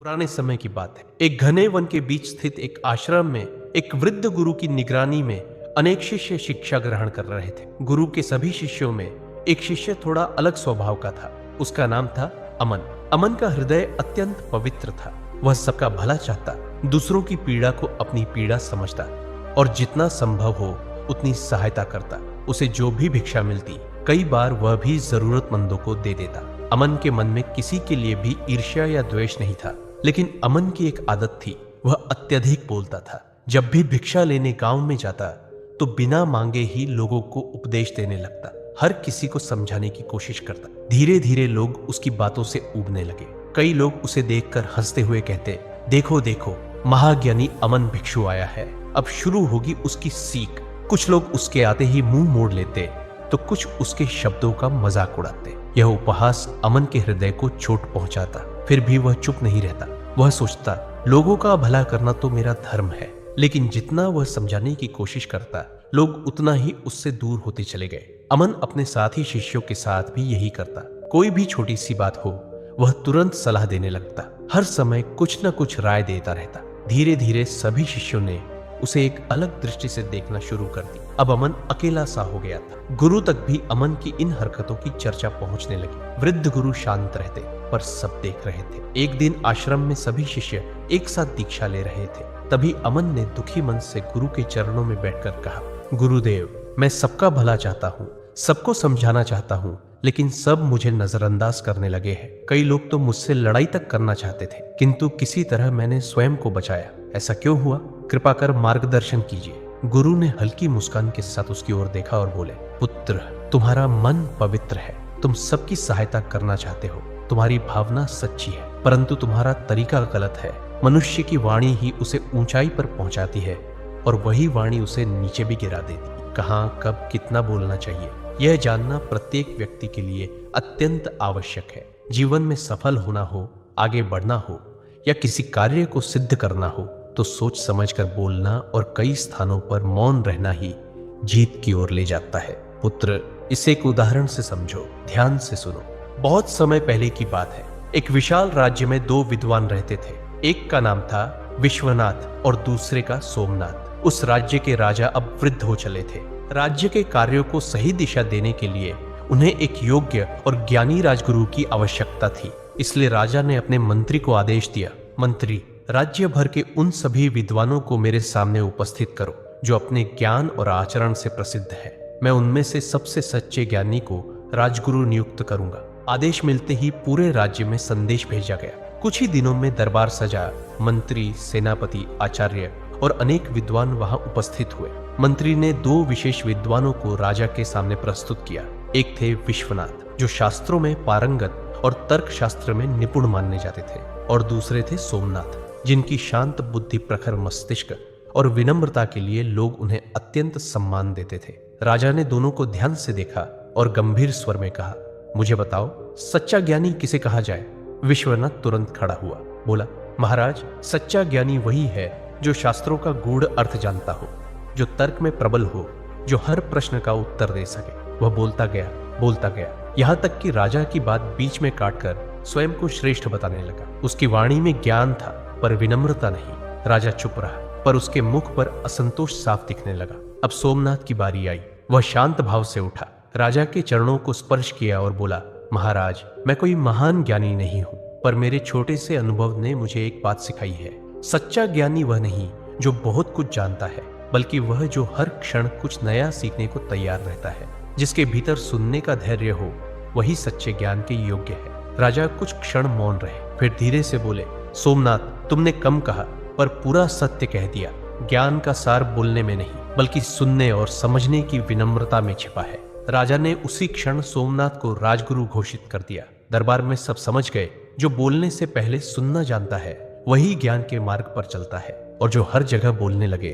पुराने समय की बात है। एक घने वन के बीच स्थित एक आश्रम में एक वृद्ध गुरु की निगरानी में अनेक शिष्य शिक्षा ग्रहण कर रहे थे। गुरु के सभी शिष्यों में एक शिष्य थोड़ा अलग स्वभाव का था। उसका नाम था अमन। अमन का हृदय अत्यंत पवित्र था। वह सबका भला चाहता, दूसरों की पीड़ा को अपनी पीड़ा समझता और जितना संभव हो उतनी सहायता करता। उसे जो भी भिक्षा मिलती, कई बार वह भी जरूरतमंदों को दे देता। अमन के मन में किसी के लिए भी ईर्ष्या या द्वेष नहीं था, लेकिन अमन की एक आदत थी, वह अत्यधिक बोलता था। जब भी भिक्षा लेने गांव में जाता तो बिना मांगे ही लोगों को उपदेश देने लगता, हर किसी को समझाने की कोशिश करता। धीरे धीरे लोग उसकी बातों से ऊबने लगे। कई लोग उसे देखकर हंसते हुए कहते, देखो देखो, महाज्ञानी अमन भिक्षु आया है, अब शुरू होगी उसकी सीख। कुछ लोग उसके आते ही मुंह मोड़ लेते तो कुछ उसके शब्दों का मजाक उड़ाते। यह उपहास अमन के हृदय को चोट पहुंचाता। फिर भी वह चुप नहीं रहता। वह सोचता, लोगों का भला करना तो मेरा धर्म है। लेकिन जितना वह समझाने की कोशिश करता, लोग उतना ही उससे दूर होते चले गए। अमन अपने साथी शिष्यों के साथ भी यही करता। कोई भी छोटी सी बात हो, वह तुरंत सलाह देने लगता, हर समय कुछ न कुछ राय देता रहता। धीरे धीरे सभी शिष्यों ने उसे एक अलग दृष्टि से देखना शुरू कर दी। अब अमन अकेला सा हो गया था। गुरु तक भी अमन की इन हरकतों की चर्चा पहुंचने लगी। वृद्ध गुरु शांत रहते, पर सब देख रहे थे। एक दिन आश्रम में सभी शिष्य एक साथ दीक्षा ले रहे थे। तभी अमन ने दुखी मन से गुरु के चरणों में बैठकर कहा, गुरुदेव, मैं सबका भला चाहता हूँ, सबको समझाना चाहता हूँ, लेकिन सब मुझे नजरअंदाज करने लगे हैं। कई लोग तो मुझसे लड़ाई तक करना चाहते थे, किंतु किसी तरह मैंने स्वयं को बचाया। ऐसा क्यों हुआ? कृपा कर मार्गदर्शन कीजिए। गुरु ने हल्की मुस्कान के साथ उसकी ओर देखा और बोले, पुत्र, तुम्हारा मन पवित्र है, तुम सबकी सहायता करना चाहते हो, तुम्हारी भावना सच्ची है, परंतु तुम्हारा तरीका गलत है। मनुष्य की वाणी ही उसे ऊंचाई पर पहुंचाती है और वही वाणी उसे नीचे भी गिरा देती। कहाँ, कब, कितना बोलना चाहिए, यह जानना प्रत्येक व्यक्ति के लिए अत्यंत आवश्यक है। जीवन में सफल होना हो, आगे बढ़ना हो या किसी कार्य को सिद्ध करना हो तो सोच समझकर बोलना और कई स्थानों पर मौन रहना ही जीत की ओर ले जाता है। पुत्र, इसे एक उदाहरण से समझो, ध्यान से सुनो। बहुत समय पहले की बात है। एक विशाल राज्य में दो विद्वान रहते थे। एक का नाम था विश्वनाथ और दूसरे का सोमनाथ। उस राज्य के राजा अब वृद्ध हो चले थे। राज्य के कार्यों को सही दिशा देने के लिए उन्हें एक योग्य और ज्ञानी राजगुरु की आवश्यकता थी। इसलिए राजा ने अपने मंत्री को आदेश दिया, मंत्री, राज्य भर के उन सभी विद्वानों को मेरे सामने उपस्थित करो जो अपने ज्ञान और आचरण से प्रसिद्ध है। मैं उनमें से सबसे सच्चे ज्ञानी को राजगुरु नियुक्त करूंगा। आदेश मिलते ही पूरे राज्य में संदेश भेजा गया। कुछ ही दिनों में दरबार सजा। मंत्री, सेनापति, आचार्य और अनेक विद्वान वहां उपस्थित हुए। मंत्री ने दो विशेष विद्वानों को राजा के सामने प्रस्तुत किया। एक थे विश्वनाथ, जो शास्त्रों में पारंगत और तर्क शास्त्र में निपुण माने जाते थे, और दूसरे थे सोमनाथ, जिनकी शांत बुद्धि, प्रखर मस्तिष्क और विनम्रता के लिए लोग उन्हें अत्यंत सम्मान देते थे। राजा ने दोनों को ध्यान से देखा और गंभीर स्वर में कहा, मुझे बताओ, सच्चा ज्ञानी किसे कहा जाए? विश्वनाथ तुरंत खड़ा हुआ, बोला, महाराज, सच्चा ज्ञानी वही है जो शास्त्रों का गूढ़ अर्थ जानता हो, जो तर्क में प्रबल हो, जो हर प्रश्न का उत्तर दे सके। वह बोलता गया, यहाँ तक कि राजा की बात बीच में काटकर स्वयं को श्रेष्ठ बताने लगा। उसकी वाणी में ज्ञान था पर विनम्रता नहीं। राजा चुप रहा, पर उसके मुख पर असंतोष साफ दिखने लगा। अब सोमनाथ की बारी आई। वह शांत भाव से उठा, राजा के चरणों को स्पर्श किया और बोला, महाराज, मैं कोई महान ज्ञानी नहीं हूं, पर मेरे छोटे से अनुभव ने मुझे एक बात सिखाई है। सच्चा ज्ञानी वह नहीं जो बहुत कुछ जानता है, बल्कि वह जो हर क्षण कुछ नया सीखने को तैयार रहता है। जिसके भीतर सुनने का धैर्य हो, वही सच्चे ज्ञान के योग्य है। राजा कुछ क्षण मौन रहे, फिर धीरे से बोले, सोमनाथ, तुमने कम कहा पर पूरा सत्य कह दिया। ज्ञान का सार बोलने में नहीं, बल्कि सुनने और समझने की विनम्रता में छिपा है। राजा ने उसी क्षण सोमनाथ को राजगुरु घोषित कर दिया। दरबार में सब समझ गए, जो बोलने से पहले सुनना जानता है वही ज्ञान के मार्ग पर चलता है, और जो हर जगह बोलने लगे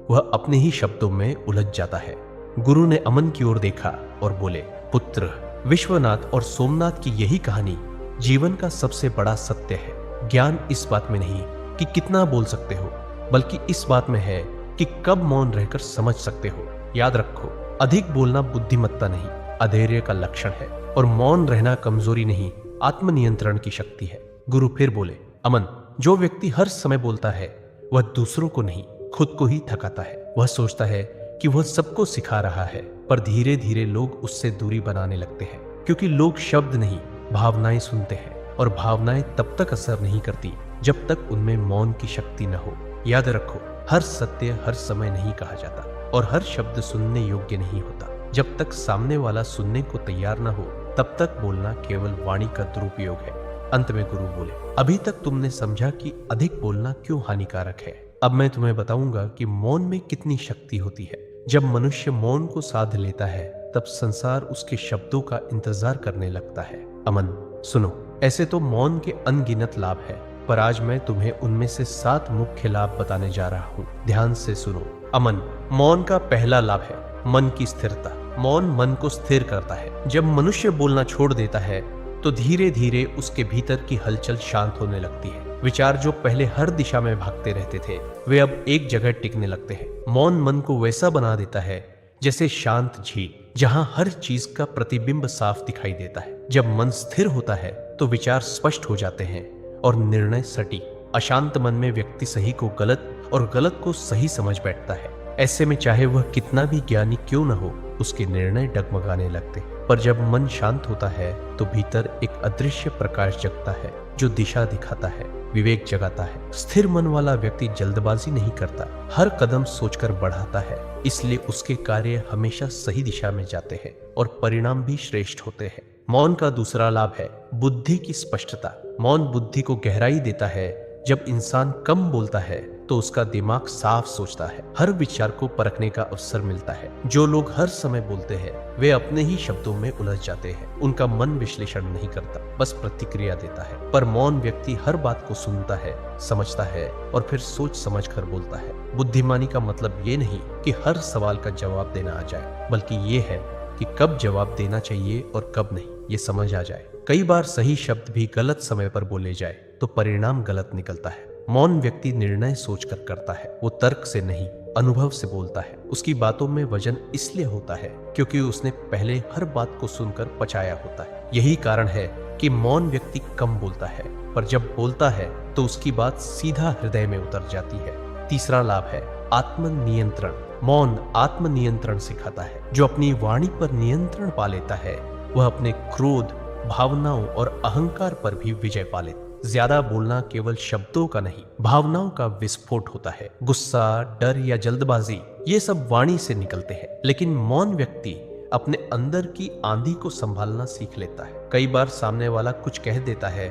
वह अपने ही शब्दों में उलझ जाता है। गुरु ने अमन की ओर देखा और बोले, पुत्र, विश्वनाथ और सोमनाथ की यही कहानी जीवन का सबसे बड़ा सत्य है। ज्ञान इस बात में नहीं कि कितना बोल सकते हो, बल्कि इस बात में है कि कब मौन रहकर समझ सकते हो। याद रखो, अधिक बोलना बुद्धिमत्ता नहीं, अधैर्य का लक्षण है, और मौन रहना कमजोरी नहीं, आत्मनियंत्रण की शक्ति है। गुरु फिर बोले, अमन, जो व्यक्ति हर समय बोलता है वह दूसरों को नहीं, खुद को ही थकाता है। वह सोचता है कि वह सबको सिखा रहा है, पर धीरे धीरे लोग उससे दूरी बनाने लगते हैं, क्योंकि लोग शब्द नहीं भावनाएं सुनते हैं, और भावनाएं तब तक असर नहीं करती जब तक उनमें मौन की शक्ति न हो। याद रखो, हर सत्य हर समय नहीं कहा जाता, और हर शब्द सुनने योग्य नहीं होता। जब तक सामने वाला सुनने को तैयार न हो, तब तक बोलना केवल वाणी का दुरुपयोग है। अंत में गुरु बोले, अभी तक तुमने समझा कि अधिक बोलना क्यों हानिकारक है। अब मैं तुम्हें बताऊंगा कि मौन में कितनी शक्ति होती है। जब मनुष्य मौन को साध लेता है, तब संसार उसके शब्दों का इंतजार करने लगता है। अमन, सुनो, ऐसे तो मौन के अनगिनत लाभ है, पर आज मैं तुम्हें उनमें से 7 मुख्य लाभ बताने जा रहा हूँ। ध्यान से सुनो। अमन, मौन का पहला लाभ है मन की स्थिरता। मौन मन को स्थिर करता है। जब मनुष्य बोलना छोड़ देता है, तो धीरे धीरे उसके भीतर की हलचल शांत होने लगती है। विचार जो पहले हर दिशा में भागते रहते थे, वे अब एक जगह टिकने लगते हैं। मौन मन को वैसा बना देता है जैसे शांत झील, जहां हर चीज का प्रतिबिंब साफ दिखाई देता है। जब मन स्थिर होता है तो विचार स्पष्ट हो जाते हैं और निर्णय सटीक। अशांत मन में व्यक्ति सही को गलत और गलत को सही समझ बैठता है। ऐसे में चाहे वह कितना भी ज्ञानी क्यों न हो, उसके निर्णय डगमगाने लगते हैं। पर जब मन शांत होता है तो भीतर एक अदृश्य प्रकाश जगता है, जो दिशा दिखाता है, विवेक जगाता है। स्थिर मन वाला व्यक्ति जल्दबाजी नहीं करता, हर कदम सोचकर बढ़ाता है। इसलिए उसके कार्य हमेशा सही दिशा में जाते हैं और परिणाम भी श्रेष्ठ होते हैं। मौन का दूसरा लाभ है बुद्धि की स्पष्टता। मौन बुद्धि को गहराई देता है। जब इंसान कम बोलता है तो उसका दिमाग साफ सोचता है, हर विचार को परखने का अवसर मिलता है। जो लोग हर समय बोलते हैं, वे अपने ही शब्दों में उलझ जाते हैं। उनका मन विश्लेषण नहीं करता, बस प्रतिक्रिया देता है। पर मौन व्यक्ति हर बात को सुनता है, समझता है और फिर सोच समझ कर बोलता है। बुद्धिमानी का मतलब ये नहीं कि हर सवाल का जवाब देना आ जाए, बल्कि ये है कि कब जवाब देना चाहिए और कब नहीं, ये समझ आ जाए। कई बार सही शब्द भी गलत समय पर बोले जाए तो परिणाम गलत निकलता है। मौन व्यक्ति निर्णय सोचकर करता है, वो तर्क से नहीं, अनुभव से बोलता है। उसकी बातों में वजन इसलिए होता है क्योंकि उसने पहले हर बात को सुनकर पचाया होता है। यही कारण है कि मौन व्यक्ति कम बोलता है, पर जब बोलता है तो उसकी बात सीधा हृदय में उतर जाती है। तीसरा लाभ है आत्मनियंत्रण। मौन आत्मनियंत्रण सिखाता है। जो अपनी वाणी पर नियंत्रण पा लेता है, वह अपने क्रोध, भावनाओं और अहंकार पर भी विजय पा लेता है। ज्यादा बोलना केवल शब्दों का नहीं, भावनाओं का विस्फोट होता है। गुस्सा, डर या जल्दबाजी, ये सब वाणी से निकलते हैं। लेकिन मौन व्यक्ति अपने अंदर की आंधी को संभालना सीख लेता है। कई बार सामने वाला कुछ कह देता है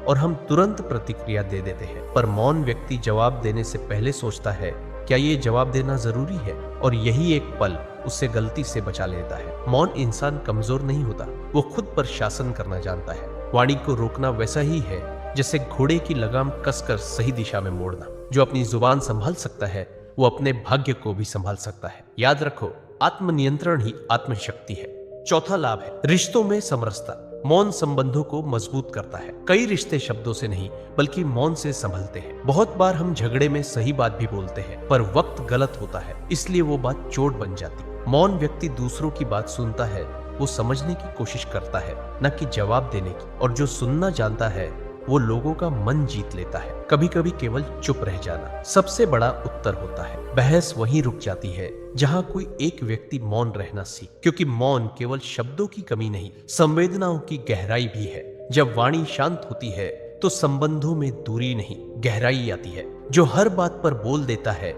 और हम तुरंत प्रतिक्रिया दे देते हैं, पर मौन व्यक्ति जवाब देने से पहले सोचता है, क्या ये जवाब देना जरूरी है? और यही एक पल उससे गलती से बचा लेता है। मौन इंसान कमजोर नहीं होता, वो खुद पर शासन करना जानता है। वाणी को रोकना वैसा ही है जैसे घोड़े की लगाम कसकर सही दिशा में मोड़ना। जो अपनी जुबान संभाल सकता है, वो अपने भाग्य को भी संभाल सकता है। याद रखो, आत्मनियंत्रण ही आत्मशक्ति है। चौथा लाभ है रिश्तों में समरसता। मौन संबंधों को मजबूत करता है। कई रिश्ते शब्दों से नहीं, बल्कि मौन से संभलते हैं। बहुत बार हम झगड़े में सही बात भी बोलते हैं, पर वक्त गलत होता है, इसलिए वो बात चोट बन जाती। मौन व्यक्ति दूसरों की बात सुनता है, वो समझने की कोशिश करता है, न कि जवाब देने की। और जो सुनना जानता है, वो लोगों का मन जीत लेता है। कभी कभी केवल चुप रह जाना सबसे बड़ा उत्तर होता है। बहस वहीं रुक जाती है जहां कोई एक व्यक्ति मौन रहना सीख, क्योंकि मौन केवल शब्दों की कमी नहीं, संवेदनाओं की गहराई भी है। जब वाणी शांत होती है तो संबंधों में दूरी नहीं, गहराई आती है। जो हर बात पर बोल देता है,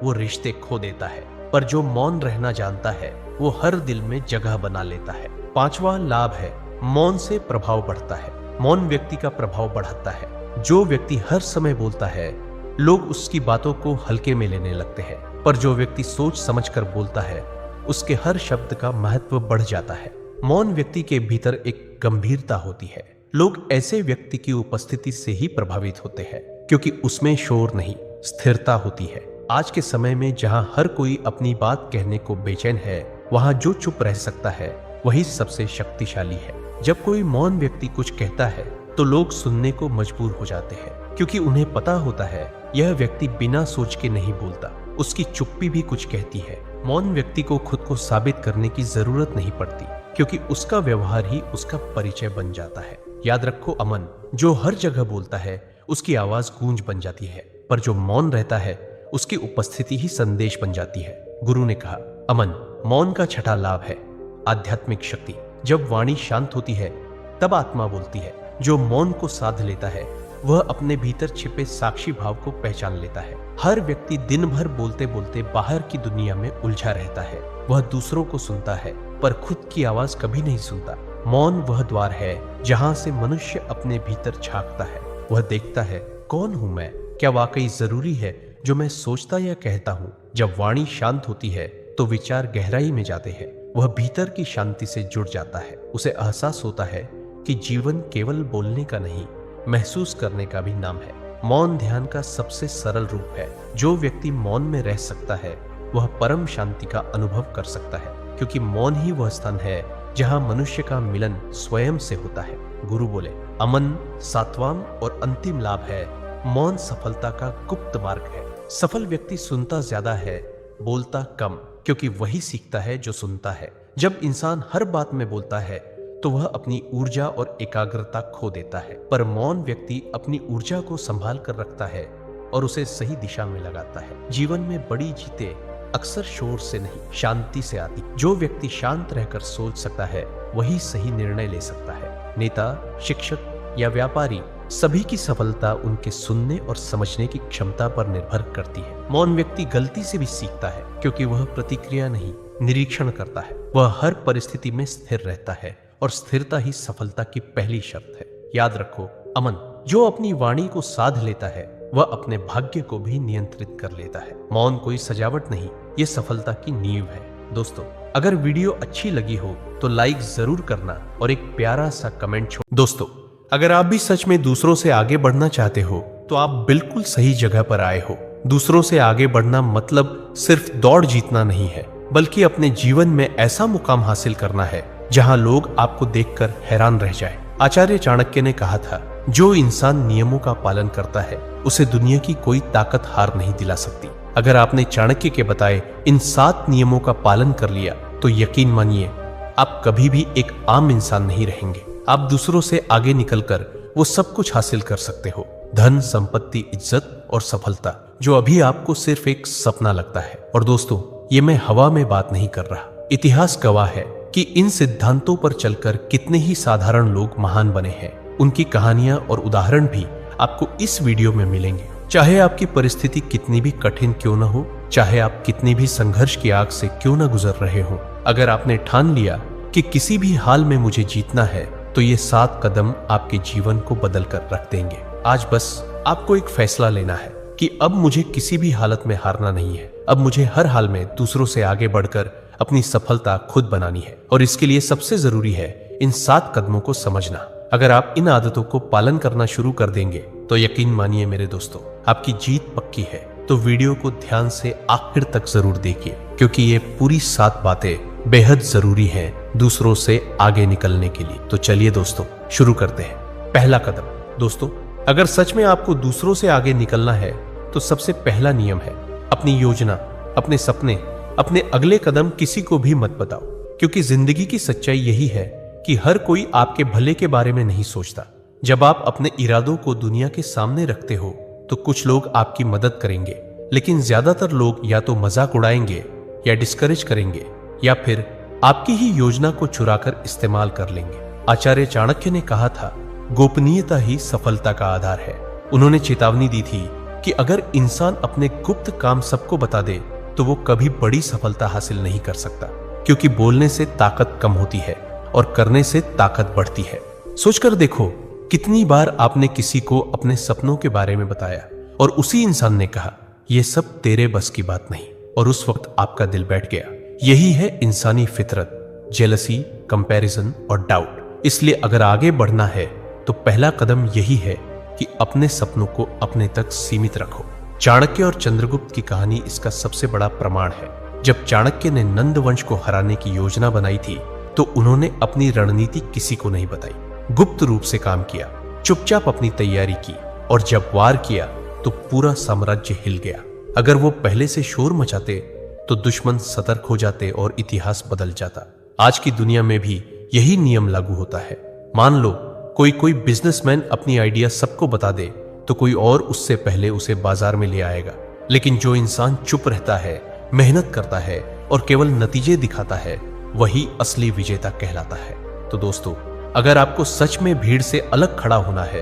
वो रिश्ते खो देता है, पर जो मौन रहना जानता है, वो हर दिल में जगह बना लेता है। पांचवा लाभ है मौन से प्रभाव बढ़ता है। मौन व्यक्ति का प्रभाव बढ़ाता है। जो व्यक्ति हर समय बोलता है, लोग उसकी बातों को हल्के में लेने लगते हैं, पर जो व्यक्ति सोच समझकर बोलता है, उसके हर शब्द का महत्व बढ़ जाता है। मौन व्यक्ति के भीतर एक गंभीरता होती है। लोग ऐसे व्यक्ति की उपस्थिति से ही प्रभावित होते हैं, क्योंकि उसमें शोर नहीं, स्थिरता होती है। आज के समय में जहां हर कोई अपनी बात कहने को बेचैन है, वहां जो चुप रह सकता है, वही सबसे शक्तिशाली है। जब कोई मौन व्यक्ति कुछ कहता है, तो लोग सुनने को मजबूर हो जाते हैं, क्योंकि उन्हें पता होता है यह व्यक्ति बिना सोच के नहीं बोलता, उसकी चुप्पी भी कुछ कहती है। मौन व्यक्ति को खुद को साबित करने की जरूरत नहीं पड़ती, क्योंकि उसका व्यवहार ही उसका परिचय बन जाता है। याद रखो अमन, जो हर जगह बोलता है, उसकी आवाज गूंज बन जाती है, पर जो मौन रहता है उसकी उपस्थिति ही संदेश बन जाती है। गुरु ने कहा, अमन मौन का छठा लाभ है, आध्यात्मिक शक्ति। जब वाणी शांत होती है तब आत्मा बोलती है। जो मौन को साध लेता है वह अपने भीतर छिपे साक्षी भाव को पहचान लेता है। हर व्यक्ति दिन भर बोलते बोलते बाहर की दुनिया में उलझा रहता है। वह दूसरों को सुनता है पर खुद की आवाज कभी नहीं सुनता। मौन वह द्वार है जहां से मनुष्य अपने भीतर झांकता है। वह देखता है, कौन हूं मैं? क्या वाकई जरूरी है जो मैं सोचता या कहता हूं? जब वाणी शांत होती है तो विचार गहराई में जाते हैं। वह भीतर की शांति से जुड़ जाता है। उसे एहसास होता है कि जीवन केवल बोलने का नहीं, महसूस करने का भी नाम है। मौन ध्यान का सबसे सरल रूप है। जो व्यक्ति मौन में रह सकता है वह परम शांति का अनुभव कर सकता है, क्योंकि मौन ही वह स्थान है जहां मनुष्य का मिलन स्वयं से होता है। गुरु बोले, अमन सातवां और अंतिम लाभ है। मौन सफलता का गुप्त मार्ग है। सफल व्यक्ति सुनता ज्यादा है, बोलता कम, क्योंकि वही सीखता है जो सुनता है। जब इंसान हर बात में बोलता है तो वह अपनी ऊर्जा और एकाग्रता खो देता है, पर मौन व्यक्ति अपनी ऊर्जा को संभाल कर रखता है और उसे सही दिशा में लगाता है। जीवन में बड़ी जीतें अक्सर शोर से नहीं, शांति से आती। जो व्यक्ति शांत रहकर सोच सकता है वही सही निर्णय ले सकता है। नेता, शिक्षक या व्यापारी, सभी की सफलता उनके सुनने और समझने की क्षमता पर निर्भर करती है। मौन व्यक्ति गलती से भी सीखता है, क्योंकि वह प्रतिक्रिया नहीं, निरीक्षण करता है। वह हर परिस्थिति में स्थिर रहता है और स्थिरता ही सफलता की पहली शर्त है। याद रखो, अमन जो अपनी वाणी को साध लेता है वह अपने भाग्य को भी नियंत्रित कर लेता है। मौन कोई सजावट नहीं, ये सफलता की नींव है। दोस्तों, अगर वीडियो अच्छी लगी हो तो लाइक जरूर करना और एक प्यारा सा कमेंट छोड़। दोस्तों, अगर आप भी सच में दूसरों से आगे बढ़ना चाहते हो तो आप बिल्कुल सही जगह पर आए हो। दूसरों से आगे बढ़ना मतलब सिर्फ दौड़ जीतना नहीं है, बल्कि अपने जीवन में ऐसा मुकाम हासिल करना है जहां लोग आपको देखकर हैरान रह जाएं। आचार्य चाणक्य ने कहा था, जो इंसान नियमों का पालन करता है उसे दुनिया की कोई ताकत हार नहीं दिला सकती। अगर आपने चाणक्य के बताए इन 7 नियमों का पालन कर लिया तो यकीन मानिए आप कभी भी एक आम इंसान नहीं रहेंगे। आप दूसरों से आगे निकलकर वो सब कुछ हासिल कर सकते हो, धन, संपत्ति, इज्जत और सफलता, जो अभी आपको सिर्फ एक सपना लगता है। और दोस्तों, ये मैं हवा में बात नहीं कर रहा। इतिहास गवाह है कि इन सिद्धांतों पर चलकर कितने ही साधारण लोग महान बने हैं। उनकी कहानियां और उदाहरण भी आपको इस वीडियो में मिलेंगे। चाहे आपकी परिस्थिति कितनी भी कठिन क्यों न हो, चाहे आप कितनी भी संघर्ष की आग से क्यों न गुजर रहे हो, अगर आपने ठान लिया कि किसी भी हाल में मुझे जीतना है तो ये 7 कदम आपके जीवन को बदल कर रख देंगे। आज बस आपको एक फैसला लेना है कि अब मुझे किसी भी हालत में हारना नहीं है। अब मुझे हर हाल में दूसरों से आगे बढ़कर अपनी सफलता खुद बनानी है। और इसके लिए सबसे जरूरी है इन 7 कदमों को समझना। अगर आप इन आदतों को पालन करना शुरू कर देंगे तो यकीन मानिए मेरे दोस्तों, आपकी जीत पक्की है। तो वीडियो को ध्यान से आखिर तक जरूर देखिए, क्योंकि ये पूरी 7 बातें बेहद जरूरी हैं दूसरों से आगे निकलने के लिए। तो चलिए दोस्तों, शुरू करते हैं। पहला कदम। दोस्तों, अगर सच में आपको दूसरों से आगे निकलना है तो सबसे पहला नियम है, अपनी योजना, अपने सपने, अपने अगले कदम किसी को भी मत बताओ। क्योंकि जिंदगी की सच्चाई यही है कि हर कोई आपके भले के बारे में नहीं सोचता। जब आप अपने इरादों को दुनिया के सामने रखते हो तो कुछ लोग आपकी मदद करेंगे, लेकिन ज्यादातर लोग या तो मजाक उड़ाएंगे या डिस्करेज करेंगे या फिर आपकी ही योजना को चुराकर इस्तेमाल कर लेंगे। आचार्य चाणक्य ने कहा था, गोपनीयता ही सफलता का आधार है। उन्होंने चेतावनी दी थी कि अगर इंसान अपने गुप्त काम सबको बता दे तो वो कभी बड़ी सफलता हासिल नहीं कर सकता, क्योंकि बोलने से ताकत कम होती है और करने से ताकत बढ़ती है। सोचकर देखो, कितनी बार आपने किसी को अपने सपनों के बारे में बताया और उसी इंसान ने कहा, ये सब तेरे बस की बात नहीं, और उस वक्त आपका दिल बैठ गया। यही है इंसानी फितरत, जेलसी, कंपैरिजन और डाउट। इसलिए अगर आगे बढ़ना है तो पहला कदम यही है कि अपने सपनों को अपने तक सीमित रखो। चाणक्य और चंद्रगुप्त की कहानी इसका सबसे बड़ा प्रमाण है। जब चाणक्य ने नंद वंश को हराने की योजना बनाई थी तो उन्होंने अपनी रणनीति किसी को नहीं बताई, गुप्त रूप से काम किया, चुपचाप अपनी तैयारी की, और जब वार किया तो पूरा साम्राज्य हिल गया। अगर वो पहले से शोर मचाते तो दुश्मन सतर्क हो जाते और इतिहास बदल जाता। आज की दुनिया में भी यही नियम लागू होता है। मान लो कोई बिजनेसमैन अपनी आइडिया सबको बता दे, तो कोई और उससे पहले उसे बाजार में ले आएगा। लेकिन जो इंसान चुप रहता है, मेहनत करता है और केवल नतीजे दिखाता है, वही असली विजेता कहलाता है। तो दोस्तों, अगर आपको सच में भीड़ से अलग खड़ा होना है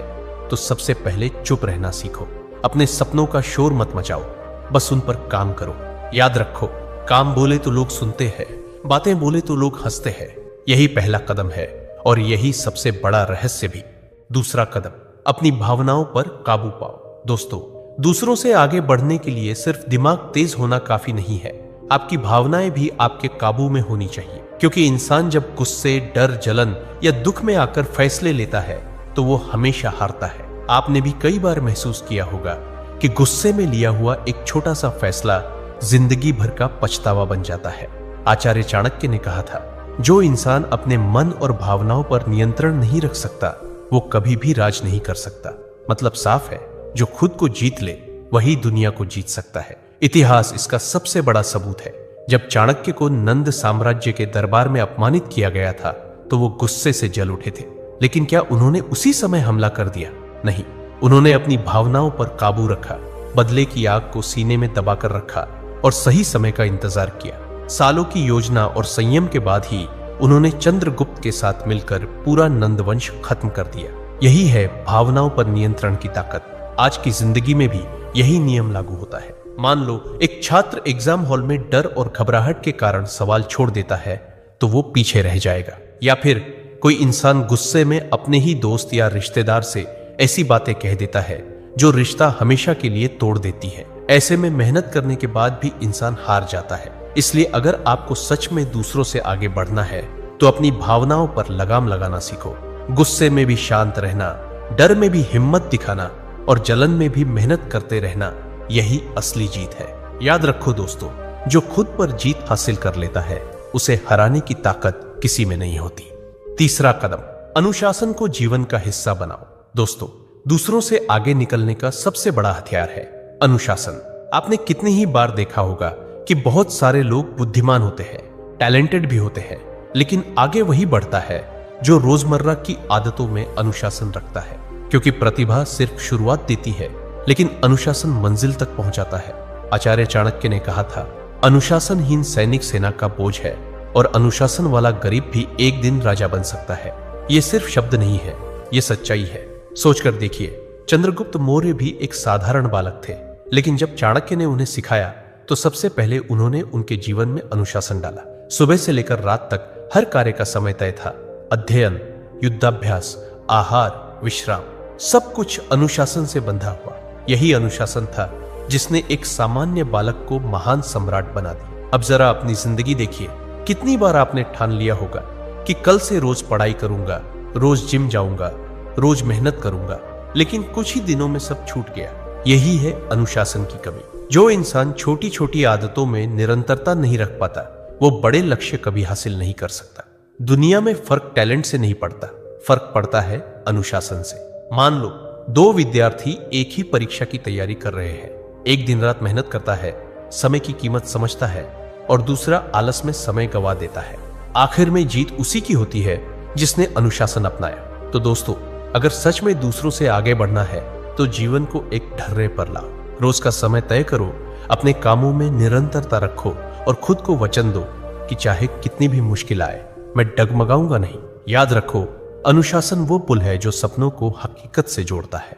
तो सबसे पहले चुप रहना सीखो। अपने सपनों का शोर मत मचाओ, बस उन पर काम करो। याद रखो, काम बोले तो लोग सुनते हैं, बातें बोले तो लोग हंसते हैं। यही पहला कदम है और यही सबसे बड़ा रहस्य भी। दूसरा कदम, अपनी भावनाओं पर काबू पाओ। दोस्तों, दूसरों से आगे बढ़ने के लिए सिर्फ दिमाग तेज होना काफी नहीं है, आपकी भावनाएं भी आपके काबू में होनी चाहिए। क्योंकि इंसान जब गुस्से, डर, जलन या दुख में आकर फैसले लेता है तो वो हमेशा हारता है। आपने भी कई बार महसूस किया होगा कि गुस्से में लिया हुआ एक छोटा सा फैसला जिंदगी भर का पछतावा बन जाता है। आचार्य चाणक्य ने कहा था, जो इंसान अपने मन और भावनाओं पर नियंत्रण नहीं रख सकता, वो कभी भी राज नहीं कर सकता। मतलब साफ है, जो खुद को जीत ले वही दुनिया को जीत सकता है। इतिहास इसका सबसे बड़ा सबूत है। जब चाणक्य को नंद साम्राज्य के दरबार में अपमानित किया गया था तो वो गुस्से से जल उठे थे। लेकिन क्या उन्होंने उसी समय हमला कर दिया? नहीं, उन्होंने अपनी भावनाओं पर काबू रखा, बदले की आग को सीने में दबाकर रखा और सही समय का इंतजार किया। सालों की योजना और संयम के बाद ही उन्होंने चंद्रगुप्त के साथ मिलकर पूरा नंद वंश खत्म कर दिया। यही है भावनाओं पर नियंत्रण की ताकत। आज की जिंदगी में भी यही नियम लागू होता है। मान लो एक छात्र एग्जाम हॉल में डर और घबराहट के कारण सवाल छोड़ देता है तो वो पीछे रह जाएगा। या फिर कोई इंसान गुस्से में अपने ही दोस्त या रिश्तेदार से ऐसी बातें कह देता है जो रिश्ता हमेशा के लिए तोड़ देती है। ऐसे में मेहनत करने के बाद भी इंसान हार जाता है। इसलिए अगर आपको सच में दूसरों से आगे बढ़ना है तो अपनी भावनाओं पर लगाम लगाना सीखो। गुस्से में भी शांत रहना, डर में भी हिम्मत दिखाना और जलन में भी मेहनत करते रहना, यही असली जीत है। याद रखो दोस्तों, जो खुद पर जीत हासिल कर लेता है उसे हराने की ताकत किसी में नहीं होती। तीसरा कदम, अनुशासन को जीवन का हिस्सा बनाओ। दोस्तों, दूसरों से आगे निकलने का सबसे बड़ा हथियार है अनुशासन। आपने कितनी ही बार देखा होगा कि बहुत सारे लोग बुद्धिमान होते हैं, टैलेंटेड भी होते हैं, लेकिन आगे वही बढ़ता है जो रोजमर्रा की आदतों में अनुशासन रखता है। क्योंकि प्रतिभा सिर्फ शुरुआत देती है, लेकिन अनुशासन मंजिल तक पहुंचाता है। आचार्य चाणक्य ने कहा था, अनुशासनहीन सैनिक सेना का बोझ है और अनुशासन वाला गरीब भी एक दिन राजा बन सकता है। ये सिर्फ शब्द नहीं है, ये सच्चाई है। सोचकर देखिए, चंद्रगुप्त मौर्य भी एक साधारण बालक थे, लेकिन जब चाणक्य ने उन्हें सिखाया तो सबसे पहले उन्होंने उनके जीवन में अनुशासन डाला। सुबह से लेकर रात तक हर कार्य का समय तय था। अध्ययन, युद्धाभ्यास, आहार, विश्राम, सब कुछ अनुशासन से बंधा हुआ। यही अनुशासन था जिसने एक सामान्य बालक को महान सम्राट बना दिया। अब जरा अपनी जिंदगी देखिए, कितनी बार आपने ठान लिया होगा कि कल से रोज पढ़ाई करूंगा, रोज जिम जाऊंगा, रोज मेहनत करूंगा, लेकिन कुछ ही दिनों में सब छूट गया। यही है अनुशासन की कमी। जो इंसान छोटी छोटी आदतों में निरंतरता नहीं रख पाता, वो बड़े लक्ष्य कभी हासिल नहीं कर सकता। दुनिया में फर्क टैलेंट से नहीं पड़ता, फर्क पड़ता है अनुशासन से। मान लो दो विद्यार्थी एक ही परीक्षा की तैयारी कर रहे हैं। एक दिन रात मेहनत करता है, समय की कीमत समझता है, और दूसरा आलस में समय गंवा देता है। आखिर में जीत उसी की होती है जिसने अनुशासन अपनाया। तो दोस्तों, अगर सच में दूसरों से आगे बढ़ना है तो जीवन को एक ढर्रे पर लाओ। रोज का समय तय करो, अपने कामों में निरंतरता रखो और खुद को वचन दो कि चाहे कितनी भी मुश्किल आए, मैं डगमगाऊंगा नहीं। याद रखो, अनुशासन वो पुल है जो सपनों को हकीकत से जोड़ता है।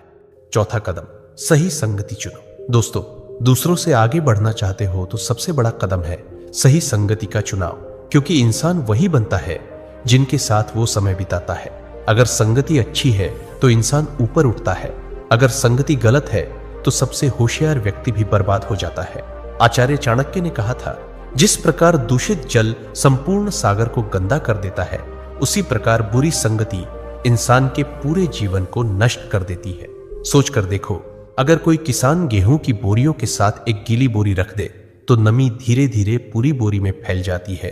चौथा कदम, सही संगति चुनो। दोस्तों, दूसरों से आगे बढ़ना चाहते हो तो सबसे बड़ा कदम है सही संगति का चुनाव। क्योंकि इंसान वही बनता है जिनके साथ वो समय बिताता है। अगर संगति अच्छी है तो इंसान ऊपर उठता है, अगर संगति गलत है तो सबसे होशियार व्यक्ति भी बर्बाद हो जाता है। आचार्य चाणक्य ने कहा था, जिस प्रकार दूषित जल संपूर्ण सागर को गंदा कर देता है, उसी प्रकार बुरी संगति इंसान के पूरे जीवन को नष्ट कर देती है। सोचकर देखो, अगर कोई किसान गेहूं की बोरियों के साथ एक गीली बोरी रख दे तो नमी धीरे धीरे पूरी बोरी में फैल जाती है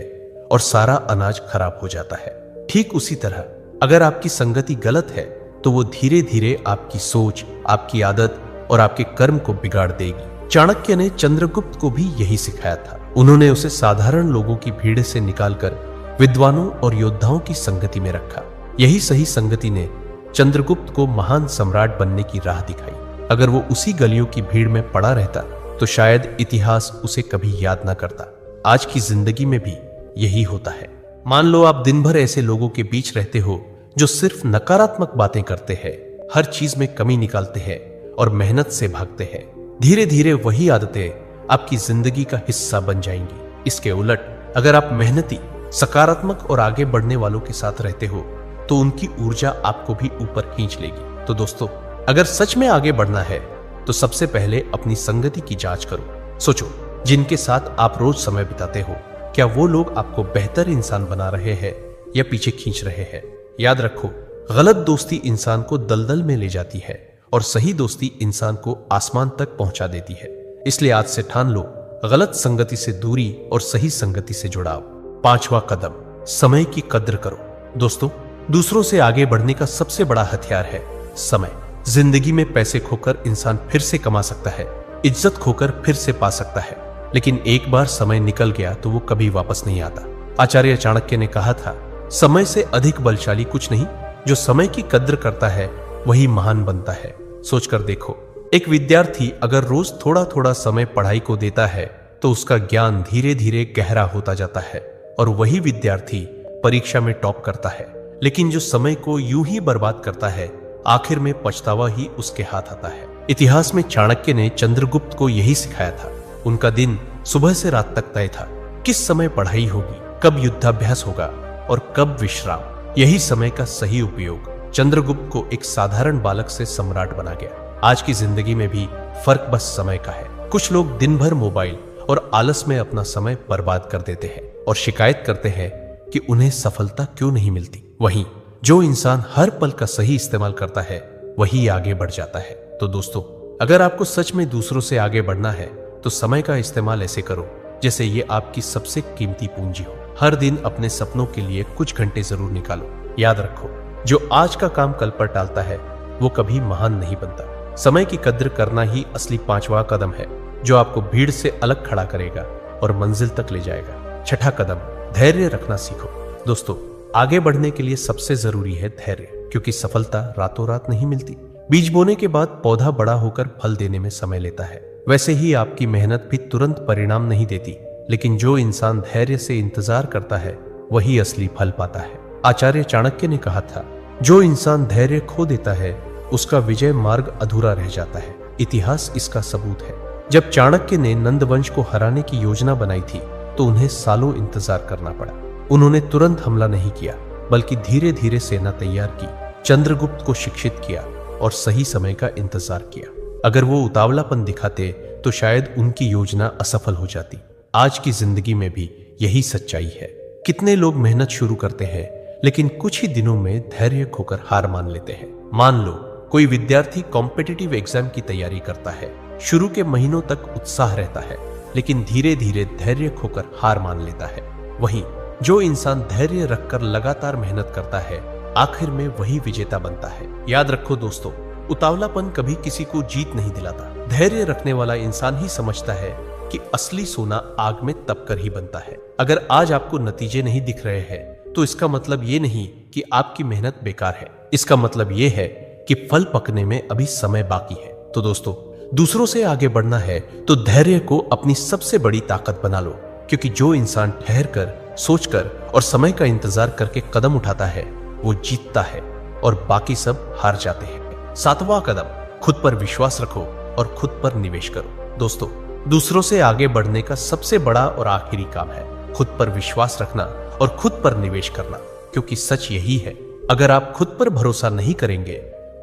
और सारा अनाज खराब हो जाता है। ठीक उसी तरह अगर आपकी संगति गलत है तो वो धीरे धीरे आपकी सोच, आपकी आदत और आपके कर्म को बिगाड़ देगी। चाणक्य ने चंद्रगुप्त को भी यही सिखाया था। उन्होंने उसे साधारण लोगों की भीड़ से निकालकर विद्वानों और योद्धाओं की संगति में रखा। यही सही संगति ने चंद्रगुप्त को महान सम्राट बनने की राह दिखाई। अगर वो उसी गलियों की भीड़ में पड़ा रहता तो शायद इतिहास उसे कभी याद ना करता। आज की जिंदगी में भी यही होता है। मान लो आप दिन भर ऐसे लोगों के बीच रहते हो जो सिर्फ नकारात्मक बातें करते हैं, हर चीज में कमी निकालते हैं और मेहनत से भागते हैं। धीरे धीरे वही आदतें आपकी जिंदगी का हिस्सा बन जाएंगी। इसके उलट अगर आप मेहनती, सकारात्मक और आगे बढ़ने वालों के साथ रहते हो तो उनकी ऊर्जा आपको भी ऊपर खींच लेगी। तो दोस्तों, अगर सच में आगे बढ़ना है तो सबसे पहले अपनी संगति की जांच करो। सोचो, जिनके साथ आप रोज समय बिताते हो, क्या वो लोग आपको बेहतर इंसान बना रहे हैं या पीछे खींच रहे हैं? याद रखो, गलत दोस्ती इंसान को दलदल में ले जाती है और सही दोस्ती इंसान को आसमान तक पहुंचा देती है। इसलिए आज से ठान लो, गलत संगति से दूरी और सही संगति से जुड़ाव। 5वां कदम, समय की कद्र करो। दोस्तों, दूसरों से आगे बढ़ने का सबसे बड़ा हथियार है समय। जिंदगी में पैसे खोकर इंसान फिर से कमा सकता है, इज्जत खोकर फिर से पा सकता है, लेकिन एक बार समय निकल गया तो वो कभी वापस नहीं आता। आचार्य चाणक्य ने कहा था, समय से अधिक बलशाली कुछ नहीं, जो समय की कद्र करता है वही महान बनता है। सोचकर देखो, एक विद्यार्थी अगर रोज थोड़ा थोड़ा समय पढ़ाई को देता है तो उसका ज्ञान धीरे धीरे गहरा होता जाता है और वही विद्यार्थी परीक्षा में टॉप करता है। लेकिन जो समय को यूं ही बर्बाद करता है, आखिर में पछतावा ही उसके हाथ आता है। इतिहास में चाणक्य ने चंद्रगुप्त को यही सिखाया था। उनका दिन सुबह से रात तक तय था। किस समय पढ़ाई होगी, कब युद्धाभ्यास होगा और कब विश्राम। यही समय का सही उपयोग चंद्रगुप्त को एक साधारण बालक से सम्राट बना गया। आज की जिंदगी में भी फर्क बस समय का है। कुछ लोग दिन भर मोबाइल और आलस में अपना समय बर्बाद कर देते हैं और शिकायत करते हैं कि उन्हें सफलता क्यों नहीं मिलती। वहीं जो इंसान हर पल का सही इस्तेमाल करता है वही आगे बढ़ जाता है। तो दोस्तों, अगर आपको सच में दूसरों से आगे बढ़ना है तो समय का इस्तेमाल ऐसे करो जैसे ये आपकी सबसे कीमती पूंजी हो। हर दिन अपने सपनों के लिए कुछ घंटे जरूर निकालो। याद रखो, जो आज का काम कल पर टालता है वो कभी महान नहीं बनता। समय की कद्र करना ही असली 5वां कदम है, जो आपको भीड़ से अलग खड़ा करेगा और मंजिल तक ले जाएगा। 6ठा कदम, धैर्य रखना सीखो। दोस्तों, आगे बढ़ने के लिए सबसे जरूरी है धैर्य, क्योंकि सफलता रातों रात नहीं मिलती। बीज बोने के बाद पौधा बड़ा होकर फल देने में समय लेता है। वैसे ही आपकी मेहनत भी तुरंत परिणाम नहीं देती, लेकिन जो इंसान धैर्य से इंतजार करता है वही असली फल पाता है। आचार्य चाणक्य ने कहा था, जो इंसान धैर्य खो देता है उसका विजय मार्ग अधूरा रह जाता है। इतिहास इसका सबूत है। जब चाणक्य ने नंद वंश को हराने की योजना बनाई थी तो उन्हें सालों इंतजार करना पड़ा। उन्होंने तुरंत हमला नहीं किया, बल्कि धीरे धीरे सेना तैयार की, चंद्रगुप्त को शिक्षित किया और सही समय का इंतजार किया। अगर वो उतावलापन दिखाते तो शायद उनकी योजना असफल हो जाती। आज की जिंदगी में भी यही सच्चाई है। कितने लोग मेहनत शुरू करते हैं लेकिन कुछ ही दिनों में धैर्य खोकर हार मान लेते हैं। मान लो कोई विद्यार्थी कॉम्पिटिटिव एग्जाम की तैयारी करता है। शुरू के महीनों तक उत्साह रहता है, लेकिन धीरे धीरे धैर्य खोकर हार मान लेता है। वहीं जो इंसान धैर्य रखकर लगातार मेहनत करता है, आखिर में वही विजेता बनता है। याद रखो दोस्तों, उतावलापन कभी किसी को जीत नहीं दिलाता। धैर्य रखने वाला इंसान ही समझता है कि असली सोना आग में तपकर ही बनता है। अगर आज आपको नतीजे नहीं दिख रहे हैं तो इसका मतलब ये नहीं कि आपकी मेहनत बेकार है। इसका मतलब ये है कि फल पकने में अभी समय बाकी है। तो दोस्तों, दूसरों से आगे बढ़ना है तो धैर्य को अपनी सबसे बड़ी ताकत बना लो, क्योंकि जो इंसान ठहर कर, सोचकर और समय का इंतजार करके कदम उठाता है वो जीतता है और बाकी सब हार जाते हैं। 7वां कदम, खुद पर विश्वास रखो और खुद पर निवेश करो। दोस्तों, दूसरों से आगे बढ़ने का सबसे बड़ा और आखिरी काम है खुद पर विश्वास रखना और खुद पर निवेश करना, क्योंकि सच यही है, अगर आप खुद पर भरोसा नहीं करेंगे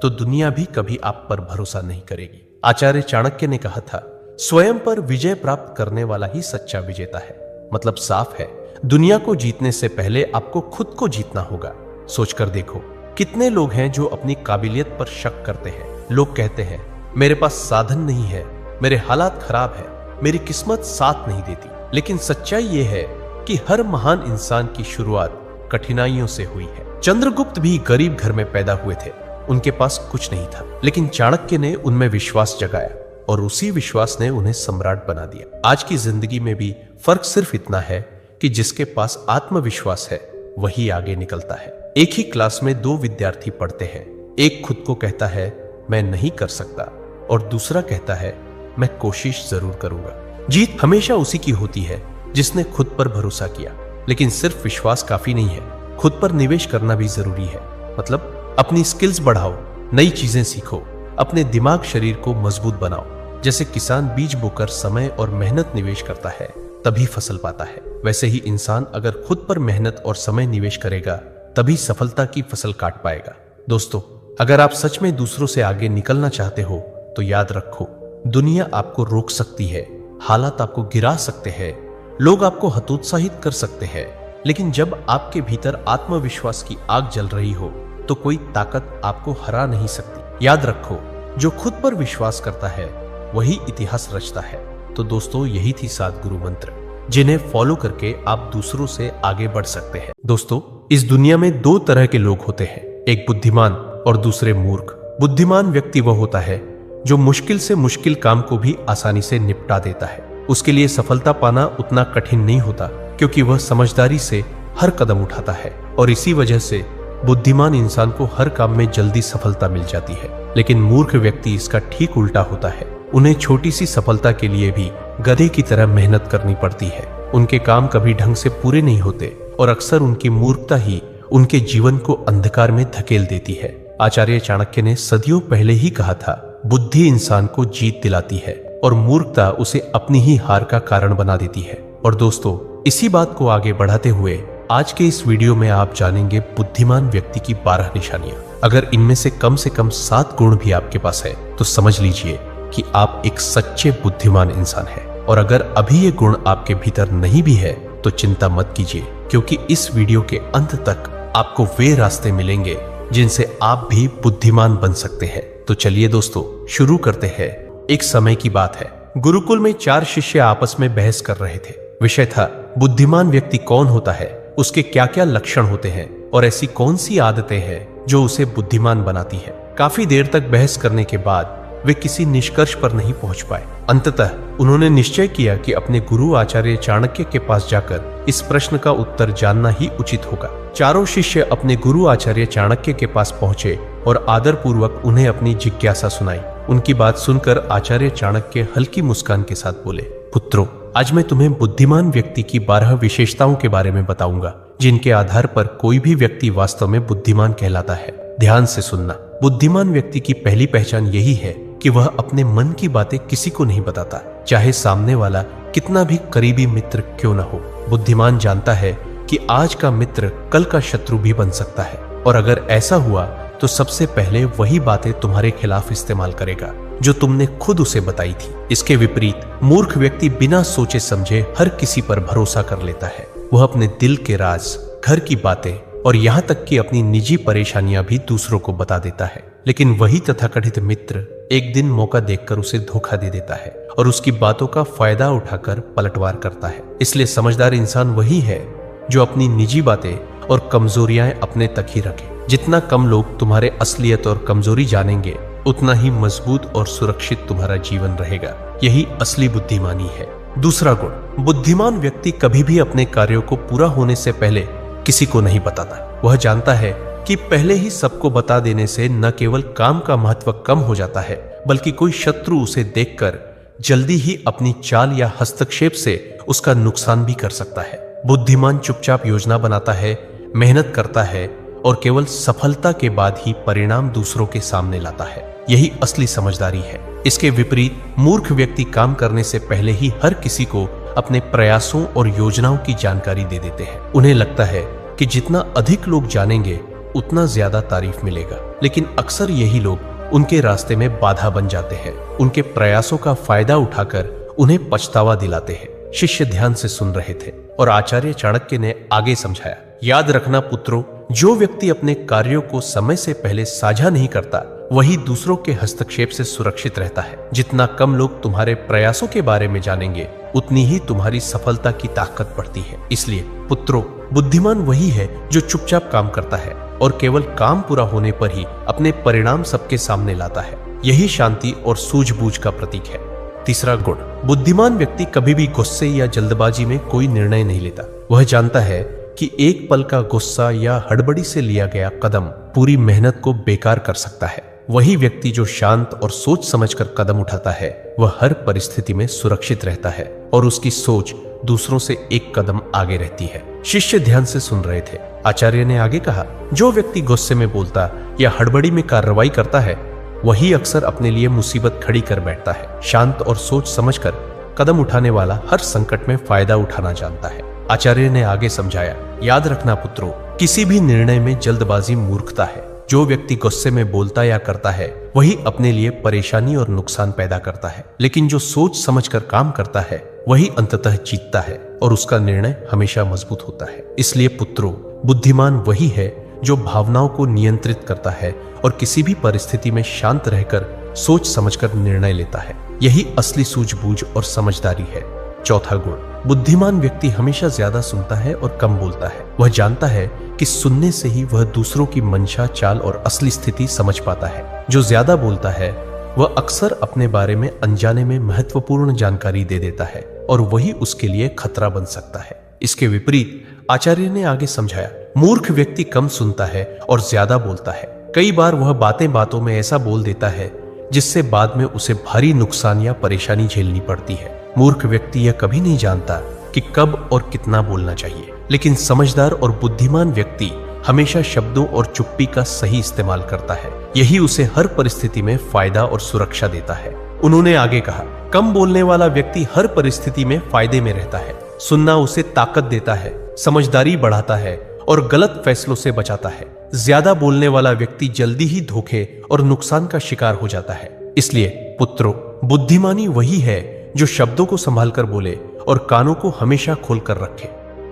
तो दुनिया भी कभी आप पर भरोसा नहीं करेगी। आचार्य चाणक्य ने कहा था, स्वयं पर विजय प्राप्त करने वाला ही सच्चा विजेता है। मतलब साफ है, दुनिया को जीतने से पहले आपको खुद को जीतना होगा। सोचकर देखो, कितने लोग हैं जो अपनी काबिलियत पर शक करते हैं। लोग कहते हैं, मेरे पास साधन नहीं है, मेरे हालात खराब है, मेरी किस्मत साथ नहीं देती। लेकिन सच्चाई ये है कि हर महान इंसान की शुरुआत कठिनाइयों से हुई है। चंद्रगुप्त भी गरीब घर में पैदा हुए थे, उनके पास कुछ नहीं था, लेकिन चाणक्य ने उनमें विश्वास जगाया और उसी विश्वास ने उन्हें सम्राट बना दिया। आज की जिंदगी में भी फर्क सिर्फ इतना है कि जिसके पास आत्मविश्वास है वही आगे निकलता है। एक ही क्लास में 2 विद्यार्थी पढ़ते हैं। एक खुद को कहता है मैं नहीं कर सकता, और दूसरा कहता है मैं कोशिश जरूर करूंगा। जीत हमेशा उसी की होती है जिसने खुद पर भरोसा किया। लेकिन सिर्फ विश्वास काफी नहीं है, खुद पर निवेश करना भी जरूरी है। मतलब अपनी स्किल्स बढ़ाओ, नई चीजें सीखो, अपने दिमाग शरीर को मजबूत बनाओ। जैसे किसान बीज बोकर समय और मेहनत निवेश करता है तभी फसल पाता है, वैसे ही इंसान अगर खुद पर मेहनत और समय निवेश करेगा तभी सफलता की फसल काट पाएगा। दोस्तों, अगर आप सच में दूसरों से आगे निकलना चाहते हो तो याद रखो, दुनिया आपको रोक सकती है, हालात आपको गिरा सकते हैं, लोग आपको हतोत्साहित कर सकते हैं, लेकिन जब आपके भीतर आत्मविश्वास की आग जल रही हो तो कोई ताकत आपको हरा नहीं सकती। याद रखो, जो खुद पर विश्वास करता है वही इतिहास रचता है। तो दोस्तों, यही थी 7 गुरु मंत्र जिन्हें फॉलो करके आप दूसरों से आगे बढ़ सकते हैं। दोस्तों, इस दुनिया में 2 तरह के लोग होते हैं, एक बुद्धिमान और दूसरे मूर्ख। बुद्धिमान व्यक्ति वह होता है जो मुश्किल से मुश्किल काम को भी आसानी से निपटा देता है। उसके लिए सफलता पाना उतना कठिन नहीं होता क्योंकि वह समझदारी से हर कदम उठाता है और इसी वजह से बुद्धिमान इंसान को हर काम में जल्दी सफलता मिल जाती है। लेकिन मूर्ख व्यक्ति इसका ठीक उल्टा होता है, उन्हें छोटी सी सफलता के लिए भी गधे की तरह मेहनत करनी पड़ती है। उनके काम कभी ढंग से पूरे नहीं होते और अक्सर उनकी मूर्खता ही उनके जीवन को अंधकार में धकेल देती है। आचार्य चाणक्य ने सदियों पहले ही कहा था, बुद्धि इंसान को जीत दिलाती है और मूर्खता उसे अपनी ही हार का कारण बना देती है। और दोस्तों, इसी बात को आगे बढ़ाते हुए आज के इस वीडियो में आप जानेंगे बुद्धिमान व्यक्ति की 12 निशानियां। अगर इनमें से कम 7 गुण भी आपके पास है तो समझ लीजिए कि आप एक सच्चे बुद्धिमान इंसान हैं। और अगर अभी ये गुण आपके भीतर नहीं भी है तो चिंता मत कीजिए, क्योंकि इस वीडियो के अंत तक आपको वे रास्ते मिलेंगे जिनसे आप भी बुद्धिमान बन सकते हैं। तो चलिए दोस्तों, शुरू करते हैं। एक समय की बात है, गुरुकुल में 4 शिष्य आपस में बहस कर रहे थे। विषय था, बुद्धिमान व्यक्ति कौन होता है, उसके क्या क्या लक्षण होते हैं और ऐसी कौन सी आदतें हैं जो उसे बुद्धिमान बनाती है। काफी देर तक बहस करने के बाद वे किसी निष्कर्ष पर नहीं पहुंच पाए। अंततः उन्होंने निश्चय किया कि अपने गुरु आचार्य चाणक्य के पास जाकर इस प्रश्न का उत्तर जानना ही उचित होगा। चारों शिष्य अपने गुरु आचार्य चाणक्य के पास पहुंचे और आदर पूर्वक उन्हें अपनी जिज्ञासा सुनाई। उनकी बात सुनकर आचार्य चाणक्य हल्की मुस्कान के साथ बोले, पुत्रों, आज मैं तुम्हें बुद्धिमान व्यक्ति की 12 विशेषताओं के बारे में बताऊंगा, जिनके आधार पर कोई भी व्यक्ति वास्तव में बुद्धिमान कहलाता है। ध्यान से सुनना। बुद्धिमान व्यक्ति की पहली पहचान यही है कि वह अपने मन की बातें किसी को नहीं बताता, चाहे सामने वाला कितना भी करीबी मित्र क्यों न हो। बुद्धिमान जानता है कि आज का मित्र कल का शत्रु भी बन सकता है, और अगर ऐसा हुआ तो सबसे पहले वही बातें तुम्हारे खिलाफ इस्तेमाल करेगा जो तुमने खुद उसे बताई थी। इसके विपरीत मूर्ख व्यक्ति बिना सोचे समझे हर किसी पर भरोसा कर लेता है। वह अपने दिल के राज, घर की बातें और यहाँ तक कि अपनी निजी परेशानियां भी दूसरों को बता देता है। लेकिन वही तथाकथित मित्र एक दिन मौका देखकर उसे धोखा दे देता है और उसकी बातों का फायदा उठाकर पलटवार करता है। इसलिए समझदार इंसान वही है जो अपनी निजी बातें और कमजोरियां अपने तक ही रखे। जितना कम लोग तुम्हारे असलियत और कमजोरी जानेंगे, उतना ही मजबूत और सुरक्षित तुम्हारा जीवन रहेगा। यही असली बुद्धिमानी है। दूसरा गुण, बुद्धिमान व्यक्ति कभी भी अपने कार्यों को पूरा होने से पहले किसी को नहीं बताता। वह जानता है कि पहले ही सबको बता देने से न केवल काम का महत्व कम हो जाता है, बल्कि कोई शत्रु उसे देखकर जल्दी ही अपनी चाल या हस्तक्षेप से उसका नुकसान भी कर सकता है। बुद्धिमान चुपचाप योजना बनाता है, मेहनत करता है और केवल सफलता के बाद ही परिणाम दूसरों के सामने लाता है। यही असली समझदारी है। इसके विपरीत मूर्ख व्यक्ति काम करने से पहले ही हर किसी को अपने प्रयासों और योजनाओं की जानकारी दे देते हैं। उन्हें लगता है कि जितना अधिक लोग जानेंगे उतना ज्यादा तारीफ मिलेगा, लेकिन अक्सर यही लोग उनके रास्ते में बाधा बन जाते हैं। उनके प्रयासों का फायदा उठाकर उन्हें पछतावा दिलाते हैं। शिष्य ध्यान से सुन रहे थे और आचार्य चाणक्य ने आगे समझाया, याद रखना पुत्रों, जो व्यक्ति अपने कार्यों को समय से पहले साझा नहीं करता, वही दूसरों के हस्तक्षेप से सुरक्षित रहता है। जितना कम लोग तुम्हारे प्रयासों के बारे में जानेंगे, उतनी ही तुम्हारी सफलता की ताकत बढ़ती है। इसलिए पुत्रों, बुद्धिमान वही है जो चुपचाप काम करता है और केवल काम पूरा होने पर ही अपने परिणाम सबके सामने लाता है। यही शांति और सूझबूझ का प्रतीक है। तीसरा गुण, बुद्धिमान व्यक्ति कभी भी गुस्से या जल्दबाजी में कोई निर्णय नहीं लेता। वह जानता है कि एक पल का गुस्सा या हड़बड़ी से लिया गया कदम पूरी मेहनत को बेकार कर सकता है। वही व्यक्ति जो शांत और सोच समझकर कदम उठाता है वह हर परिस्थिति में सुरक्षित रहता है और उसकी सोच दूसरों से एक कदम आगे रहती है। शिष्य ध्यान से सुन रहे थे। आचार्य ने आगे कहा, जो व्यक्ति गुस्से में बोलता या हड़बड़ी में कार्रवाई करता है वही अक्सर अपने लिए मुसीबत खड़ी कर बैठता है। शांत और सोच समझकर कदम उठाने वाला हर संकट में फायदा उठाना जानता है। आचार्य ने आगे समझाया, याद रखना पुत्रों, किसी भी निर्णय में जल्दबाजी मूर्खता है। जो व्यक्ति गुस्से में बोलता या करता है वही अपने लिए परेशानी और नुकसान पैदा करता है, लेकिन जो सोच समझकर काम करता है वही अंततः जीतता है और उसका निर्णय हमेशा मजबूत होता है। इसलिए पुत्रों, बुद्धिमान वही है जो भावनाओं को नियंत्रित करता है और किसी भी परिस्थिति में शांत रहकर सोच समझकर निर्णय लेता है। यही असली सूझबूझ और समझदारी है। चौथा गुण, बुद्धिमान व्यक्ति हमेशा ज्यादा सुनता है और कम बोलता है। वह जानता है कि सुनने से ही वह दूसरों की मंशा, चाल और असली स्थिति समझ पाता है। जो ज्यादा बोलता है वह अक्सर अपने बारे में अनजाने में महत्वपूर्ण जानकारी दे देता है और वही उसके लिए खतरा बन सकता है। इसके विपरीत आचार्य ने आगे समझाया, मूर्ख व्यक्ति कम सुनता है और ज्यादा बोलता है। कई बार वह बातें बातों में ऐसा बोल देता है जिससे बाद में उसे भारी नुकसान या परेशानी झेलनी पड़ती है। मूर्ख व्यक्ति यह कभी नहीं जानता कि कब और कितना बोलना चाहिए, लेकिन समझदार और बुद्धिमान व्यक्ति हमेशा शब्दों और चुप्पी का सही इस्तेमाल करता है। यही उसे हर परिस्थिति में फायदा और सुरक्षा देता है। उन्होंने आगे कहा, कम बोलने वाला व्यक्ति हर परिस्थिति में फायदे में रहता है। सुनना उसे ताकत देता है, समझदारी बढ़ाता है और गलत फैसलों से बचाता है। ज्यादा बोलने वाला व्यक्ति जल्दी ही धोखे और नुकसान का शिकार हो जाता है। इसलिए पुत्रों, बुद्धिमानी वही है जो शब्दों को संभाल कर बोले और कानों को हमेशा खोलकर रखे।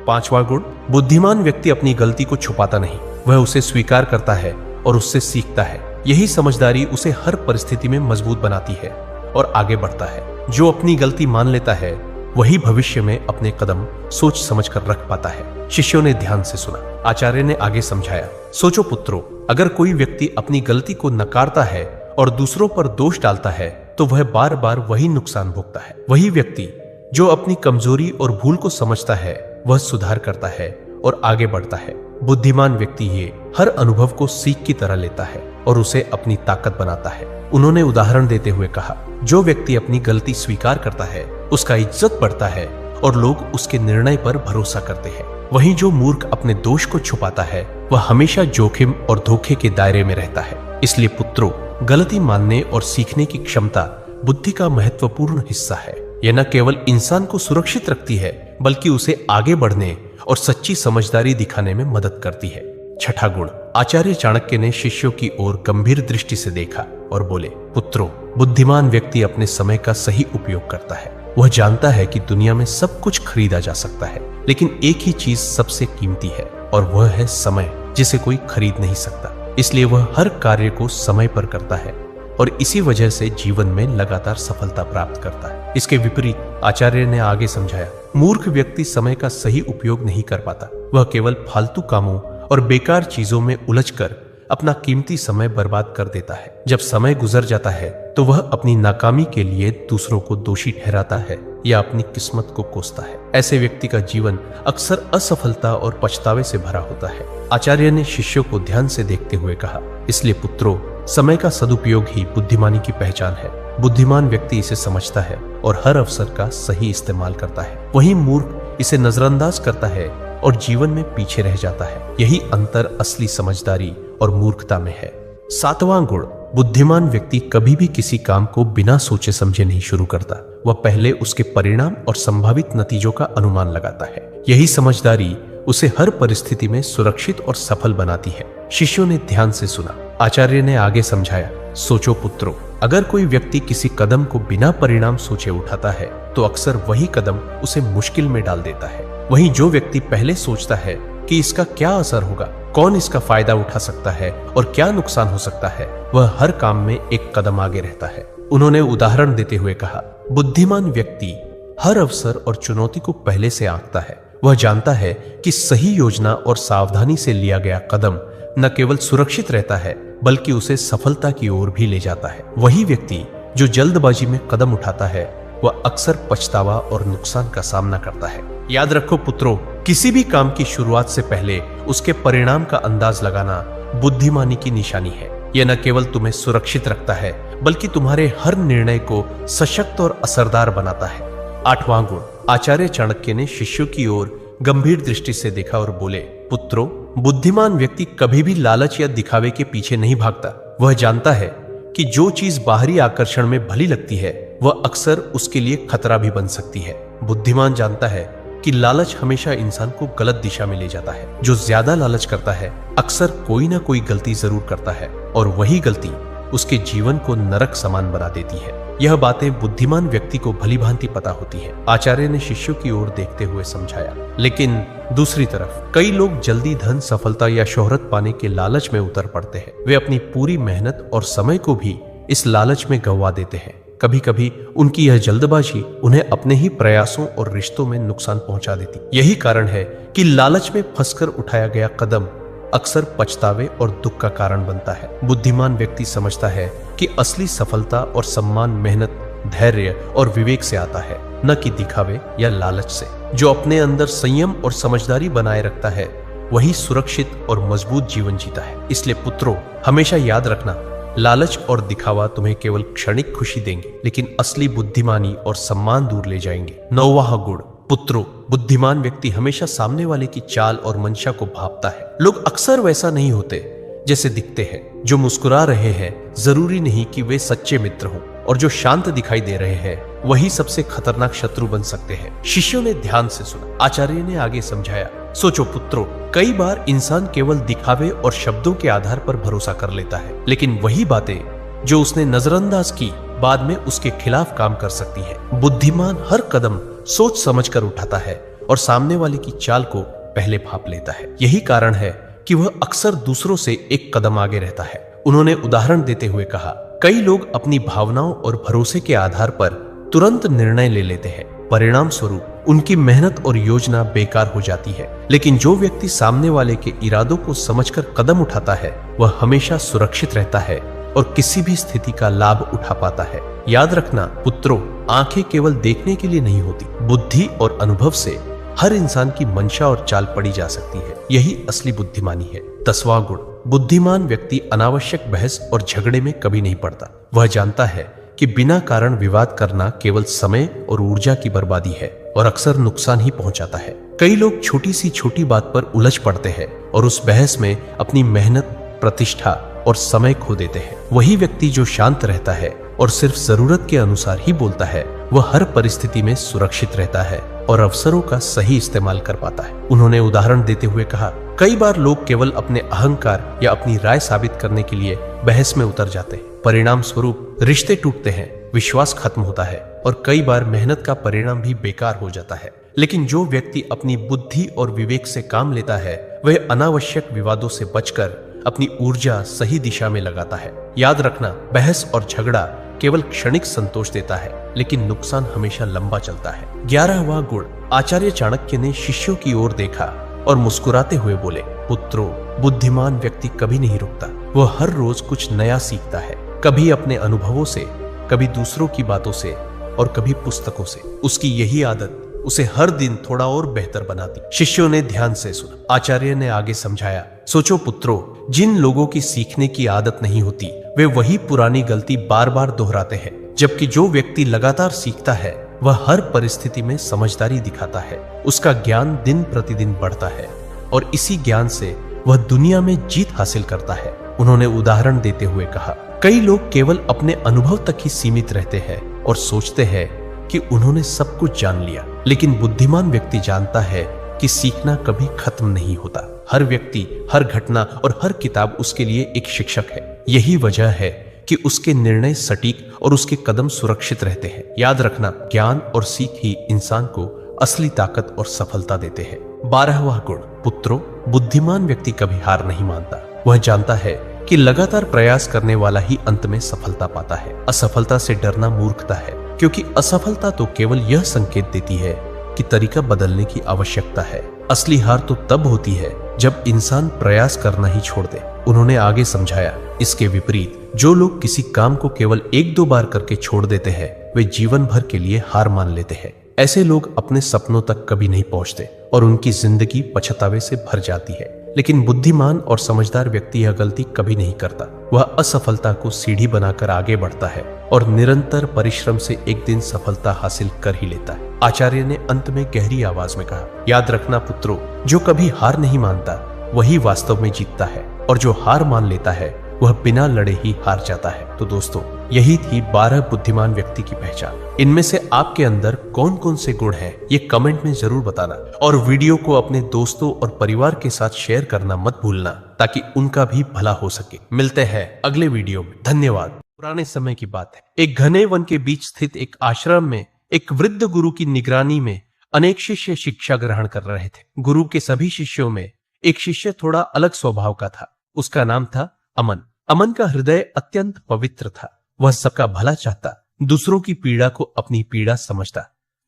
पांचवा गुण, बुद्धिमान व्यक्ति अपनी गलती को छुपाता नहीं, वह उसे स्वीकार करता है और उससे सीखता है। यही समझदारी उसे हर परिस्थिति में मजबूत बनाती है और आगे बढ़ता है। जो अपनी गलती मान लेता है वही भविष्य में अपने कदम सोच समझकर रख पाता है। शिष्यों ने ध्यान से सुना। आचार्य ने आगे समझाया, सोचो पुत्रों, अगर कोई व्यक्ति अपनी गलती को नकारता है और दूसरों पर दोष डालता है तो वह बार बार वही नुकसान भोगता है। वही व्यक्ति जो अपनी कमजोरी और भूल को समझता है वह सुधार करता है और आगे बढ़ता है। बुद्धिमान व्यक्ति ये हर अनुभव को सीख की तरह लेता है और उसे अपनी ताकत बनाता है। उन्होंने उदाहरण देते हुए कहा, जो व्यक्ति अपनी गलती स्वीकार करता है उसका इज्जत बढ़ता है और लोग उसके निर्णय पर भरोसा करते हैं। वहीं जो मूर्ख अपने दोष को छुपाता है वह हमेशा जोखिम और धोखे के दायरे में रहता है। इसलिए पुत्रों, गलती मानने और सीखने की क्षमता बुद्धि का महत्वपूर्ण हिस्सा है। यह न केवल इंसान को सुरक्षित रखती है बल्कि उसे आगे बढ़ने और सच्ची समझदारी दिखाने में मदद करती है। छठा गुण, आचार्य चाणक्य ने शिष्यों की ओर गंभीर दृष्टि से देखा और बोले, पुत्रों, बुद्धिमान व्यक्ति अपने समय का सही उपयोग करता है। वह जानता है कि दुनिया में सब कुछ खरीदा जा सकता है, लेकिन एक ही चीज सबसे कीमती है और वह है समय, जिसे कोई खरीद नहीं सकता। इसलिए वह हर कार्य को समय पर करता है और इसी वजह से जीवन में लगातार सफलता प्राप्त करता है। इसके विपरीत आचार्य ने आगे समझाया, मूर्ख व्यक्ति समय का सही उपयोग नहीं कर पाता। वह केवल फालतू कामों और बेकार चीजों में उलझकर अपना कीमती समय बर्बाद कर देता है। जब समय गुजर जाता है तो वह अपनी नाकामी के लिए दूसरों को दोषी ठहराता है या अपनी किस्मत को कोसता है। ऐसे व्यक्ति का जीवन अक्सर असफलता और पछतावे से भरा होता है। आचार्य ने शिष्यों को ध्यान से देखते हुए कहा, इसलिए पुत्रों, समय का सदुपयोग ही बुद्धिमानी की पहचान है। बुद्धिमान व्यक्ति इसे समझता है और हर अवसर का सही इस्तेमाल करता है। वहीं मूर्ख इसे नजरअंदाज करता है और जीवन में पीछे रह जाता है। यही अंतर असली समझदारी और मूर्खता में है। सातवां गुण, बुद्धिमान व्यक्ति कभी भी किसी काम को बिना सोचे समझे नहीं शुरू करता। वह पहले उसके परिणाम और संभावित नतीजों का अनुमान लगाता है। यही समझदारी उसे हर परिस्थिति में सुरक्षित और सफल बनाती है। शिष्यों ने ध्यान से सुना। आचार्य ने आगे समझाया, सोचो पुत्रों, अगर कोई व्यक्ति किसी कदम को बिना परिणाम सोचे उठाता है तो अक्सर वही कदम उसे मुश्किल में डाल देता है। वहीं जो व्यक्ति पहले सोचता है कि इसका क्या असर होगा, कौन इसका फायदा उठा सकता है और क्या नुकसान हो सकता है, वह हर काम में एक कदम आगे रहता है। उन्होंने उदाहरण देते हुए कहा, बुद्धिमान व्यक्ति हर अवसर और चुनौती को पहले से आंकता है। वह जानता है कि सही योजना और सावधानी से लिया गया कदम न केवल सुरक्षित रहता है बल्कि उसे सफलता की ओर भी ले जाता है। वही व्यक्ति जो जल्दबाजी में कदम उठाता है वह अक्सर पछतावा और नुकसान का सामना करता है। याद रखो पुत्रों, किसी भी काम की शुरुआत से पहले उसके परिणाम का अंदाज लगाना बुद्धिमानी की निशानी है। यह न केवल तुम्हें सुरक्षित रखता है बल्कि तुम्हारे हर निर्णय को सशक्त और असरदार बनाता है। 8वां गुण, आचार्य चाणक्य ने शिष्यों की ओर गंभीर दृष्टि से देखा और बोले, पुत्रों, बुद्धिमान व्यक्ति कभी भी लालच या दिखावे के पीछे नहीं भागता। वह जानता है कि जो चीज बाहरी आकर्षण में भली लगती है वह अक्सर उसके लिए खतरा भी बन सकती है। बुद्धिमान जानता है कि लालच हमेशा इंसान को गलत दिशा में ले जाता है। जो ज्यादा लालच करता है अक्सर कोई ना कोई गलती जरूर करता है और वही गलती उसके जीवन को नरक समान बना देती है। यह बातें बुद्धिमान व्यक्ति को भली भांति पता होती है। आचार्य ने शिष्यों की ओर देखते हुए समझाया। लेकिन दूसरी तरफ कई लोग जल्दी धन, सफलता या शोहरत पाने के लालच में उतर पड़ते हैं। वे अपनी पूरी मेहनत और समय को भी इस लालच में गंवा देते हैं। कभी कभी उनकी यह जल्दबाजी उन्हें अपने ही प्रयासों और रिश्तों में नुकसान पहुंचा देती। यही कारण है कि लालच में फंसकर उठाया गया कदम अक्सर पछतावे और दुख का कारण बनता है। बुद्धिमान व्यक्ति समझता है कि असली सफलता और सम्मान मेहनत, धैर्य और विवेक से आता है, न कि दिखावे या लालच से। जो अपने अंदर संयम और समझदारी बनाए रखता है वही सुरक्षित और मजबूत जीवन जीता है। इसलिए पुत्रों, हमेशा याद रखना, लालच और दिखावा तुम्हें केवल क्षणिक खुशी देंगे लेकिन असली बुद्धिमानी और सम्मान दूर ले जाएंगे। 9वां गुण, पुत्रों, बुद्धिमान व्यक्ति हमेशा सामने वाले की चाल और मंशा को भांपता है। लोग अक्सर वैसा नहीं होते जैसे दिखते हैं। जो मुस्कुरा रहे हैं जरूरी नहीं कि वे सच्चे मित्र हों और जो शांत दिखाई दे रहे हैं वही सबसे खतरनाक शत्रु बन सकते हैं। शिष्यों ने ध्यान से सुना। आचार्य ने आगे समझाया, सोचो पुत्रों, कई बार इंसान केवल दिखावे और शब्दों के आधार पर भरोसा कर लेता है, लेकिन वही बातें जो उसने नजरअंदाज की बाद में उसके खिलाफ काम कर सकती है। बुद्धिमान हर कदम सोच समझकर उठाता है और सामने वाले की चाल को पहले भांप लेता है। यही कारण है कि वह अक्सर दूसरों से एक कदम आगे रहता है। उन्होंने उदाहरण देते हुए कहा, कई लोग अपनी भावनाओं और भरोसे के आधार पर तुरंत निर्णय ले लेते हैं। परिणाम स्वरूप उनकी मेहनत और योजना बेकार हो जाती है। लेकिन जो व्यक्ति सामने वाले के इरादों को समझकर कदम उठाता है वह हमेशा सुरक्षित रहता है और किसी भी स्थिति का लाभ उठा पाता है। याद रखना पुत्रों, आंखें केवल देखने के लिए नहीं होती। बुद्धि और अनुभव से हर इंसान की मंशा और चाल पड़ी जा सकती है। यही असली बुद्धिमानी है। 10वां गुण, बुद्धिमान व्यक्ति अनावश्यक बहस और झगड़े में कभी नहीं पड़ता। वह जानता है कि बिना कारण विवाद करना केवल समय और ऊर्जा की बर्बादी है और अक्सर नुकसान ही पहुंचाता है। कई लोग छोटी सी छोटी बात पर उलझ पड़ते हैं और उस बहस में अपनी मेहनत, प्रतिष्ठा और समय खो देते हैं। वही व्यक्ति जो शांत रहता है और सिर्फ जरूरत के अनुसार ही बोलता है वह हर परिस्थिति में सुरक्षित रहता है और अवसरों का सही इस्तेमाल कर पाता है। उन्होंने उदाहरण देते हुए कहा, कई बार लोग केवल अपने अहंकार या अपनी राय साबित करने के लिए बहस में उतर जाते हैं। परिणाम स्वरूप रिश्ते टूटते हैं, विश्वास खत्म होता है और कई बार मेहनत का परिणाम भी बेकार हो जाता है। लेकिन जो व्यक्ति अपनी बुद्धि और विवेक से काम लेता है वह अनावश्यक विवादों से बचकर अपनी ऊर्जा सही दिशा में लगाता है। याद रखना, बहस और झगड़ा केवल क्षणिक संतोष देता है लेकिन नुकसान हमेशा लंबा चलता है। 11वां गुण, आचार्य चाणक्य ने शिष्यों की ओर देखा और मुस्कुराते हुए बोले, पुत्रों, बुद्धिमान व्यक्ति कभी नहीं रुकता। वह हर रोज कुछ नया सीखता है, कभी अपने अनुभवों से, कभी दूसरों की बातों से और कभी पुस्तकों से। उसकी यही आदत उसे हर दिन थोड़ा और बेहतर बनाती। शिष्यों ने ध्यान से सुना। आचार्य ने आगे समझाया, सोचो पुत्रों, जिन लोगों की सीखने की आदत नहीं होती वे वही पुरानी गलती बार बार दोहराते हैं, जबकि जो व्यक्ति लगातार सीखता है वह हर परिस्थिति में समझदारी दिखाता है। उसका ज्ञान दिन प्रतिदिन बढ़ता है और इसी ज्ञान से वह दुनिया में जीत हासिल करता है। उन्होंने उदाहरण देते हुए कहा, कई लोग केवल अपने अनुभव तक ही सीमित रहते हैं और सोचते हैं कि उन्होंने सब कुछ जान लिया, लेकिन बुद्धिमान व्यक्ति जानता है कि सीखना कभी खत्म नहीं होता। हर व्यक्ति, हर घटना और हर किताब उसके लिए एक शिक्षक है। यही वजह है कि उसके निर्णय सटीक और उसके कदम सुरक्षित रहते हैं। याद रखना, ज्ञान और सीख ही इंसान को असली ताकत और सफलता देते हैं। 12वां गुण, पुत्रों, बुद्धिमान व्यक्ति कभी हार नहीं मानता। वह जानता है कि लगातार प्रयास करने वाला ही अंत में सफलता पाता है। असफलता से डरना मूर्खता है, क्योंकि असफलता तो केवल यह संकेत देती है कि तरीका बदलने की आवश्यकता है। असली हार तो तब होती है जब इंसान प्रयास करना ही छोड़ दे। उन्होंने आगे समझाया, इसके विपरीत जो लोग किसी काम को केवल 1-2 बार करके छोड़ देते हैं वे जीवन भर के लिए हार मान लेते हैं। ऐसे लोग अपने सपनों तक कभी नहीं पहुंचते और उनकी जिंदगी पछतावे से भर जाती है। लेकिन बुद्धिमान और समझदार व्यक्ति यह गलती कभी नहीं करता। वह असफलता को सीढ़ी बनाकर आगे बढ़ता है और निरंतर परिश्रम से एक दिन सफलता हासिल कर ही लेता है। आचार्य ने अंत में गहरी आवाज में कहा, याद रखना पुत्रों, जो कभी हार नहीं मानता वही वास्तव में जीतता है, और जो हार मान लेता है वह बिना लड़े ही हार जाता है। तो दोस्तों, यही थी 12 बुद्धिमान व्यक्ति की पहचान। इनमें से आपके अंदर कौन कौन से गुण हैं, ये कमेंट में जरूर बताना, और वीडियो को अपने दोस्तों और परिवार के साथ शेयर करना मत भूलना, ताकि उनका भी भला हो सके। मिलते हैं अगले वीडियो में। धन्यवाद। पुराने समय की बात है। एक घने वन के बीच स्थित एक आश्रम में एक वृद्ध गुरु की निगरानी में अनेक शिष्य शिक्षा ग्रहण कर रहे थे। गुरु के सभी शिष्यों में एक शिष्य थोड़ा अलग स्वभाव का था। उसका नाम था अमन। अमन का हृदय अत्यंत पवित्र था। वह सबका भला चाहता, दूसरों की पीड़ा को अपनी पीड़ा समझता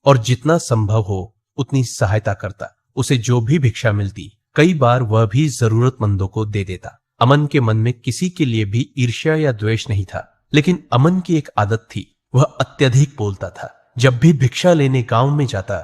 और जितना संभव हो उतनी सहायता करता। उसे जो भी भिक्षा मिलती, कई बार वह भी जरूरतमंदों को दे देता। अमन के मन में किसी के लिए भी ईर्ष्या या द्वेष नहीं था, लेकिन अमन की एक आदत थी, वह अत्यधिक बोलता था। जब भी भिक्षा लेने गांव में जाता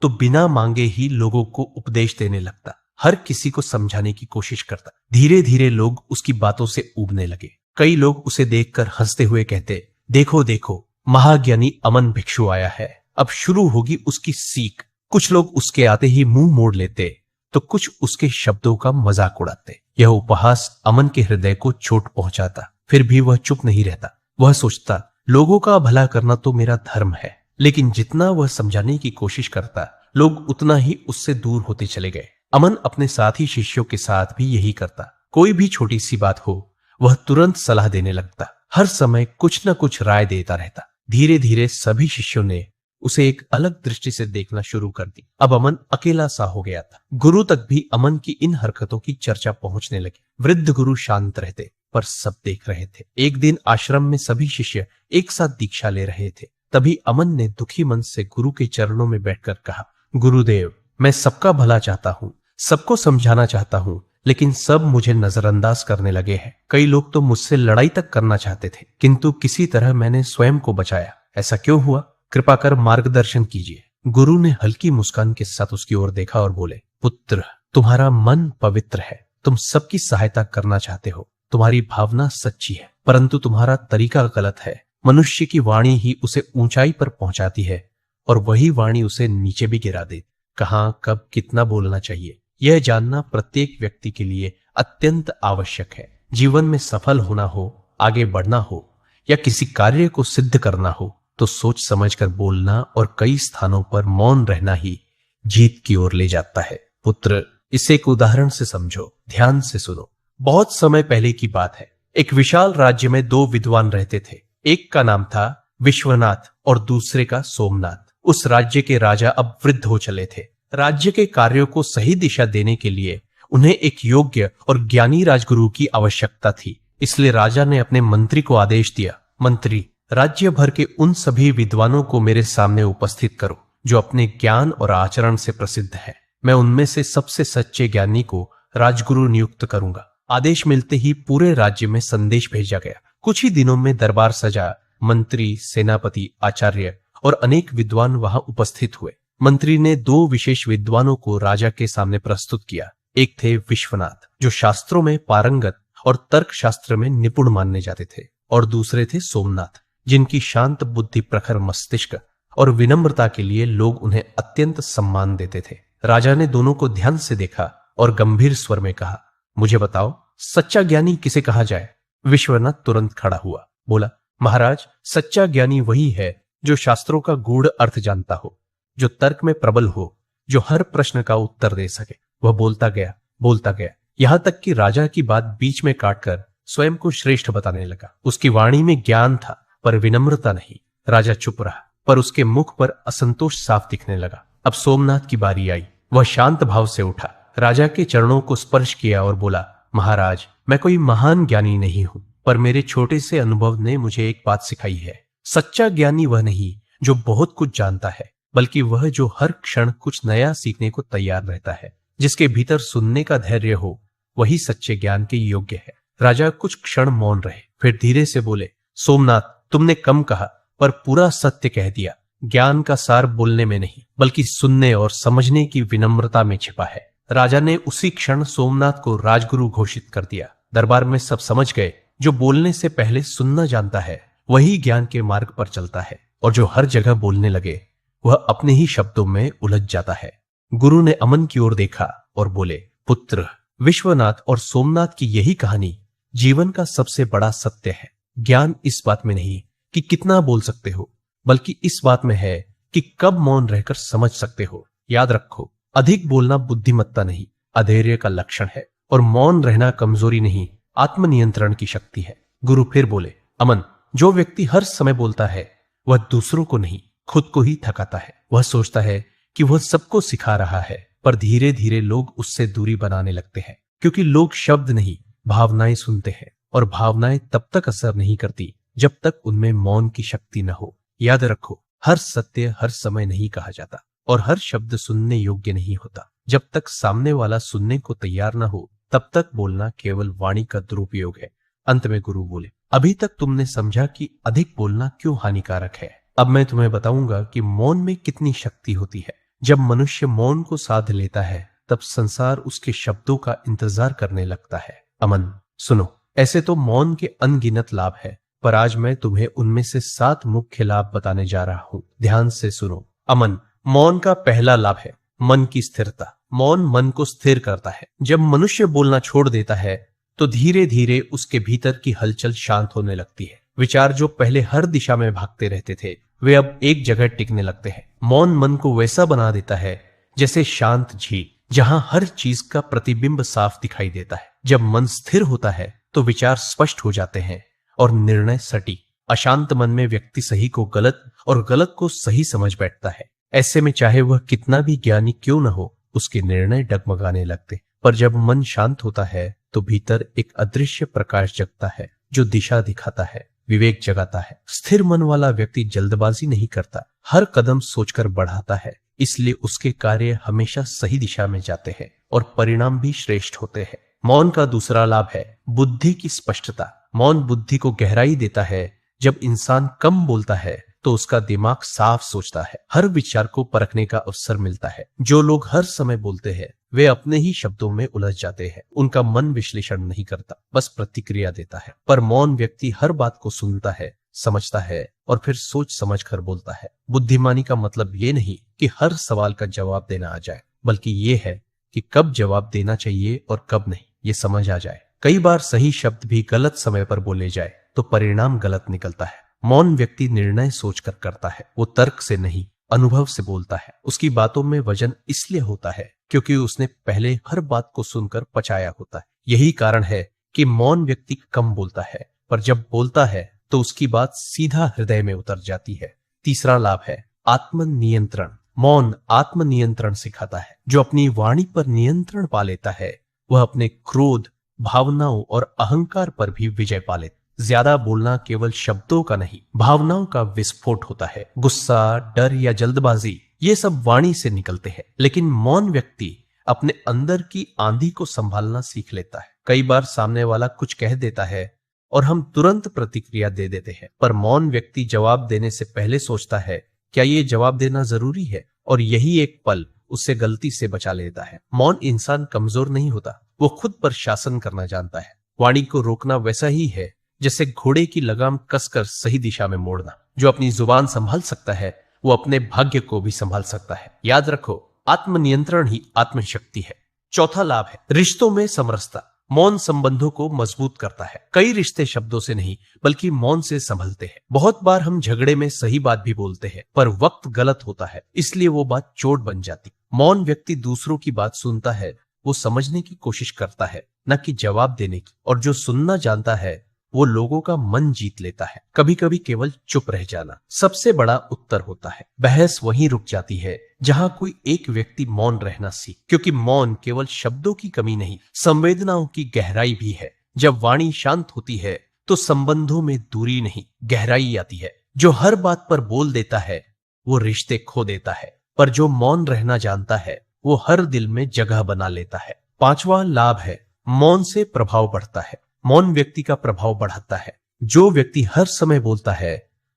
तो बिना मांगे ही लोगों को उपदेश देने लगता, हर किसी को समझाने की कोशिश करता। धीरे धीरे लोग उसकी बातों से ऊबने लगे। कई लोग उसे देखकर हंसते हुए कहते, देखो देखो, महाज्ञानी अमन भिक्षु आया है, अब शुरू होगी उसकी सीख। कुछ लोग उसके आते ही मुंह मोड़ लेते तो कुछ उसके शब्दों का मजाक उड़ाते। यह उपहास अमन के हृदय को चोट पहुंचाता। फिर भी वह चुप नहीं रहता। वह सोचता, लोगों का भला करना तो मेरा धर्म है। लेकिन जितना वह समझाने की कोशिश करता, लोग उतना ही उससे दूर होते चले गए। अमन अपने साथी शिष्यों के साथ भी यही करता। कोई भी छोटी सी बात हो, वह तुरंत सलाह देने लगता, हर समय कुछ न कुछ राय देता रहता। धीरे धीरे सभी शिष्यों ने उसे एक अलग दृष्टि से देखना शुरू कर दी। अब अमन अकेला सा हो गया था। गुरु तक भी अमन की इन हरकतों की चर्चा पहुंचने लगी। वृद्ध गुरु शांत रहते, पर सब देख रहे थे। एक दिन आश्रम में सभी शिष्य एक साथ दीक्षा ले रहे थे। तभी अमन ने दुखी मन से गुरु के चरणों में बैठकर कहा, गुरुदेव, मैं सबका भला चाहता हूँ, सबको समझाना चाहता हूँ, लेकिन सब मुझे नजरअंदाज करने लगे हैं। कई लोग तो मुझसे लड़ाई तक करना चाहते थे, किंतु किसी तरह मैंने स्वयं को बचाया। ऐसा क्यों हुआ? कृपा कर मार्गदर्शन कीजिए। गुरु ने हल्की मुस्कान के साथ उसकी ओर देखा और बोले, पुत्र, तुम्हारा मन पवित्र है, तुम सबकी सहायता करना चाहते हो, तुम्हारी भावना सच्ची है, परंतु तुम्हारा तरीका गलत है। मनुष्य की वाणी ही उसे ऊंचाई पर पहुंचाती है और वही वाणी उसे नीचे भी गिरा दे। कहाँ, कब, कितना बोलना चाहिए, यह जानना प्रत्येक व्यक्ति के लिए अत्यंत आवश्यक है। जीवन में सफल होना हो, आगे बढ़ना हो या किसी कार्य को सिद्ध करना हो, तो सोच समझकर बोलना और कई स्थानों पर मौन रहना ही जीत की ओर ले जाता है। पुत्र, इसे एक उदाहरण से समझो, ध्यान से सुनो। बहुत समय पहले की बात है। एक विशाल राज्य में दो विद्वान रहते थे। एक का नाम था विश्वनाथ और दूसरे का सोमनाथ। उस राज्य के राजा अब वृद्ध हो चले थे। राज्य के कार्यों को सही दिशा देने के लिए उन्हें एक योग्य और ज्ञानी राजगुरु की आवश्यकता थी। इसलिए राजा ने अपने मंत्री को आदेश दिया, मंत्री, राज्य भर के उन सभी विद्वानों को मेरे सामने उपस्थित करो जो अपने ज्ञान और आचरण से प्रसिद्ध हैं। मैं उनमें से सबसे सच्चे ज्ञानी को राजगुरु नियुक्त करूंगा। आदेश मिलते ही पूरे राज्य में संदेश भेजा गया। कुछ ही दिनों में दरबार सजा। मंत्री, सेनापति, आचार्य और अनेक विद्वान वहां उपस्थित हुए। मंत्री ने दो विशेष विद्वानों को राजा के सामने प्रस्तुत किया। एक थे विश्वनाथ, जो शास्त्रों में पारंगत और तर्क शास्त्र में निपुण मानने जाते थे, और दूसरे थे सोमनाथ, जिनकी शांत बुद्धि, प्रखर मस्तिष्क और विनम्रता के लिए लोग उन्हें अत्यंत सम्मान देते थे। राजा ने दोनों को ध्यान से देखा और गंभीर स्वर में कहा, मुझे बताओ, सच्चा ज्ञानी किसे कहा जाए? विश्वनाथ तुरंत खड़ा हुआ, बोला, महाराज, सच्चा ज्ञानी वही है जो शास्त्रों का गूढ़ अर्थ जानता हो, जो तर्क में प्रबल हो, जो हर प्रश्न का उत्तर दे सके। वह बोलता गया, यहां तक कि राजा की बात बीच में काटकर स्वयं को श्रेष्ठ बताने लगा। उसकी वाणी में ज्ञान था, पर विनम्रता नहीं। राजा चुप रहा, पर उसके मुख पर असंतोष साफ दिखने लगा। अब सोमनाथ की बारी आई। वह शांत भाव से उठा, राजा के चरणों को स्पर्श किया और बोला, महाराज, मैं कोई महान ज्ञानी नहीं हूं, पर मेरे छोटे से अनुभव ने मुझे एक बात सिखाई है। सच्चा ज्ञानी वह नहीं जो बहुत कुछ जानता है, बल्कि वह जो हर क्षण कुछ नया सीखने को तैयार रहता है। जिसके भीतर सुनने का धैर्य हो, वही सच्चे ज्ञान के योग्य है। राजा कुछ क्षण मौन रहे, फिर धीरे से बोले, सोमनाथ, तुमने कम कहा, पर पूरा सत्य कह दिया। ज्ञान का सार बोलने में नहीं, बल्कि सुनने और समझने की विनम्रता में छिपा है। राजा ने उसी क्षण सोमनाथ को राजगुरु घोषित कर दिया। दरबार में सब समझ गए, जो बोलने से पहले सुनना जानता है वही ज्ञान के मार्ग पर चलता है, और जो हर जगह बोलने लगे वह अपने ही शब्दों में उलझ जाता है। गुरु ने अमन की ओर देखा और बोले, पुत्र, विश्वनाथ और सोमनाथ की यही कहानी जीवन का सबसे बड़ा सत्य है। ज्ञान इस बात में नहीं कि कितना बोल सकते हो, बल्कि इस बात में है कि कब मौन रहकर समझ सकते हो। याद रखो, अधिक बोलना बुद्धिमत्ता नहीं, अधैर्य का लक्षण है, और मौन रहना कमजोरी नहीं, आत्मनियंत्रण की शक्ति है। गुरु फिर बोले, अमन, जो व्यक्ति हर समय बोलता है वह दूसरों को नहीं, खुद को ही थकाता है। वह सोचता है कि वह सबको सिखा रहा है, पर धीरे धीरे लोग उससे दूरी बनाने लगते हैं, क्योंकि लोग शब्द नहीं भावनाएं सुनते हैं, और भावनाएं तब तक असर नहीं करती जब तक उनमें मौन की शक्ति न हो। याद रखो, हर सत्य हर समय नहीं कहा जाता, और हर शब्द सुनने योग्य नहीं होता। जब तक सामने वाला सुनने को तैयार न हो तब तक बोलना केवल वाणी का दुरुपयोग है। अंत में गुरु बोले, अभी तक तुमने समझा कि अधिक बोलना क्यों हानिकारक है। अब मैं तुम्हें बताऊंगा कि मौन में कितनी शक्ति होती है। जब मनुष्य मौन को साध लेता है तब संसार उसके शब्दों का इंतजार करने लगता है। अमन, सुनो, ऐसे तो मौन के अनगिनत लाभ है, पर आज मैं तुम्हें उनमें से 7 मुख्य लाभ बताने जा रहा हूं। ध्यान से सुनो। अमन, मौन का पहला लाभ है मन की स्थिरता। मौन मन को स्थिर करता है। जब मनुष्य बोलना छोड़ देता है तो धीरे धीरे उसके भीतर की हलचल शांत होने लगती है। विचार जो पहले हर दिशा में भागते रहते थे वे अब एक जगह टिकने लगते हैं। मौन मन को वैसा बना देता है जैसे शांत झील, जहां हर चीज का प्रतिबिंब साफ दिखाई देता है। जब मन स्थिर होता है तो विचार स्पष्ट हो जाते हैं और निर्णय सटीक। अशांत मन में व्यक्ति सही को गलत और गलत को सही समझ बैठता है। ऐसे में चाहे वह कितना भी ज्ञानी क्यों न हो, उसके निर्णय डगमगाने लगते। पर जब मन शांत होता है तो भीतर एक अदृश्य प्रकाश जगता है जो दिशा दिखाता है, विवेक जगाता है। स्थिर मन वाला व्यक्ति जल्दबाजी नहीं करता, हर कदम सोचकर बढ़ाता है, इसलिए उसके कार्य हमेशा सही दिशा में जाते हैं और परिणाम भी श्रेष्ठ होते हैं। मौन का दूसरा लाभ है बुद्धि की स्पष्टता। मौन बुद्धि को गहराई देता है। जब इंसान कम बोलता है तो उसका दिमाग साफ सोचता है, हर विचार को परखने का अवसर मिलता है। जो लोग हर समय बोलते हैं वे अपने ही शब्दों में उलझ जाते हैं। उनका मन विश्लेषण नहीं करता, बस प्रतिक्रिया देता है। पर मौन व्यक्ति हर बात को सुनता है, समझता है और फिर सोच समझ कर बोलता है। बुद्धिमानी का मतलब ये नहीं कि हर सवाल का जवाब देना आ जाए, बल्कि ये है कि कब जवाब देना चाहिए और कब नहीं, ये समझ आ जाए। कई बार सही शब्द भी गलत समय पर बोले जाए तो परिणाम गलत निकलता है। मौन व्यक्ति निर्णय सोचकर करता है, वो तर्क से नहीं अनुभव से बोलता है। उसकी बातों में वजन इसलिए होता है क्योंकि उसने पहले हर बात को सुनकर पचाया होता है। यही कारण है कि मौन व्यक्ति कम बोलता है, पर जब बोलता है तो उसकी बात सीधा हृदय में उतर जाती है। तीसरा लाभ है आत्मनियंत्रण। मौन आत्मनियंत्रण सिखाता है। जो अपनी वाणी पर नियंत्रण पा लेता है वह अपने क्रोध, भावनाओं और अहंकार पर भी विजय पा लेता है। ज्यादा बोलना केवल शब्दों का नहीं, भावनाओं का विस्फोट होता है। गुस्सा, डर या जल्दबाजी ये सब वाणी से निकलते हैं, लेकिन मौन व्यक्ति अपने अंदर की आंधी को संभालना सीख लेता है। कई बार सामने वाला कुछ कह देता है और हम तुरंत प्रतिक्रिया दे देते हैं, पर मौन व्यक्ति जवाब देने से पहले सोचता है क्या ये जवाब देना जरूरी है, और यही एक पल उससे गलती से बचा लेता है। मौन इंसान कमजोर नहीं होता, वो खुद पर शासन करना जानता है। वाणी को रोकना वैसा ही है जैसे घोड़े की लगाम कसकर सही दिशा में मोड़ना। जो अपनी जुबान संभाल सकता है वो अपने भाग्य को भी संभाल सकता है। याद रखो, आत्मनियंत्रण ही आत्मशक्ति है। चौथा लाभ है रिश्तों में समरसता। मौन संबंधों को मजबूत करता है। कई रिश्ते शब्दों से नहीं बल्कि मौन से संभलते हैं। बहुत बार हम झगड़े में सही बात भी बोलते हैं, पर वक्त गलत होता है, इसलिए वो बात चोट बन जाती। मौन व्यक्ति दूसरों की बात सुनता है, वो समझने की कोशिश करता है, न कि जवाब देने की। और जो सुनना जानता है वो लोगों का मन जीत लेता है। कभी कभी केवल चुप रह जाना सबसे बड़ा उत्तर होता है। बहस वहीं रुक जाती है जहां कोई एक व्यक्ति मौन रहना सीख, क्योंकि मौन केवल शब्दों की कमी नहीं, संवेदनाओं की गहराई भी है। जब वाणी शांत होती है तो संबंधों में दूरी नहीं, गहराई आती है। जो हर बात पर बोल देता है वो रिश्ते खो देता है, पर जो मौन रहना जानता है वो हर दिल में जगह बना लेता है। पांचवा लाभ है मौन से प्रभाव बढ़ता है। मौन व्यक्ति का प्रभाव बढ़ाता है। जो व्यक्ति हर समय बोलता है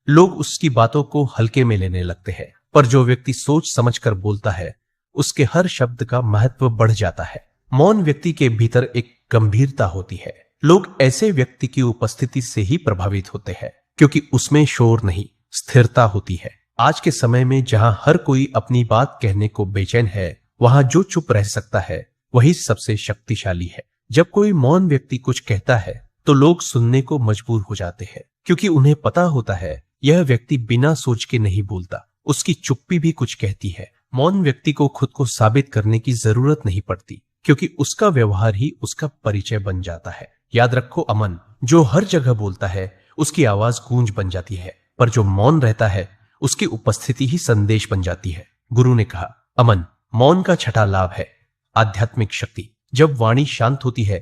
लोग उसकी बातों को हल्के में लेने लगते हैं, पर जो व्यक्ति सोच समझकर बोलता है उसके हर शब्द का महत्व बढ़ जाता है। मौन व्यक्ति के भीतर एक गंभीरता होती है। लोग ऐसे व्यक्ति की उपस्थिति से ही प्रभावित होते हैं, क्योंकि उसमें शोर नहीं, स्थिरता होती है। आज के समय में जहां हर कोई अपनी बात कहने को बेचैन है, वहां जो चुप रह सकता है वही सबसे शक्तिशाली है। जब कोई मौन व्यक्ति कुछ कहता है तो लोग सुनने को मजबूर हो जाते हैं, क्योंकि उन्हें पता होता है यह व्यक्ति बिना सोच के नहीं बोलता, उसकी चुप्पी भी कुछ कहती है। मौन व्यक्ति को खुद को साबित करने की जरूरत नहीं पड़ती, क्योंकि उसका व्यवहार ही उसका परिचय बन जाता है। याद रखो, अमन जो हर जगह बोलता है उसकी आवाज गूंज बन जाती है, पर जो मौन रहता है उसकी उपस्थिति ही संदेश बन जाती है। गुरु ने कहा, अमन मौन का छठा लाभ है आध्यात्मिक शक्ति। जब वाणी शांत होती है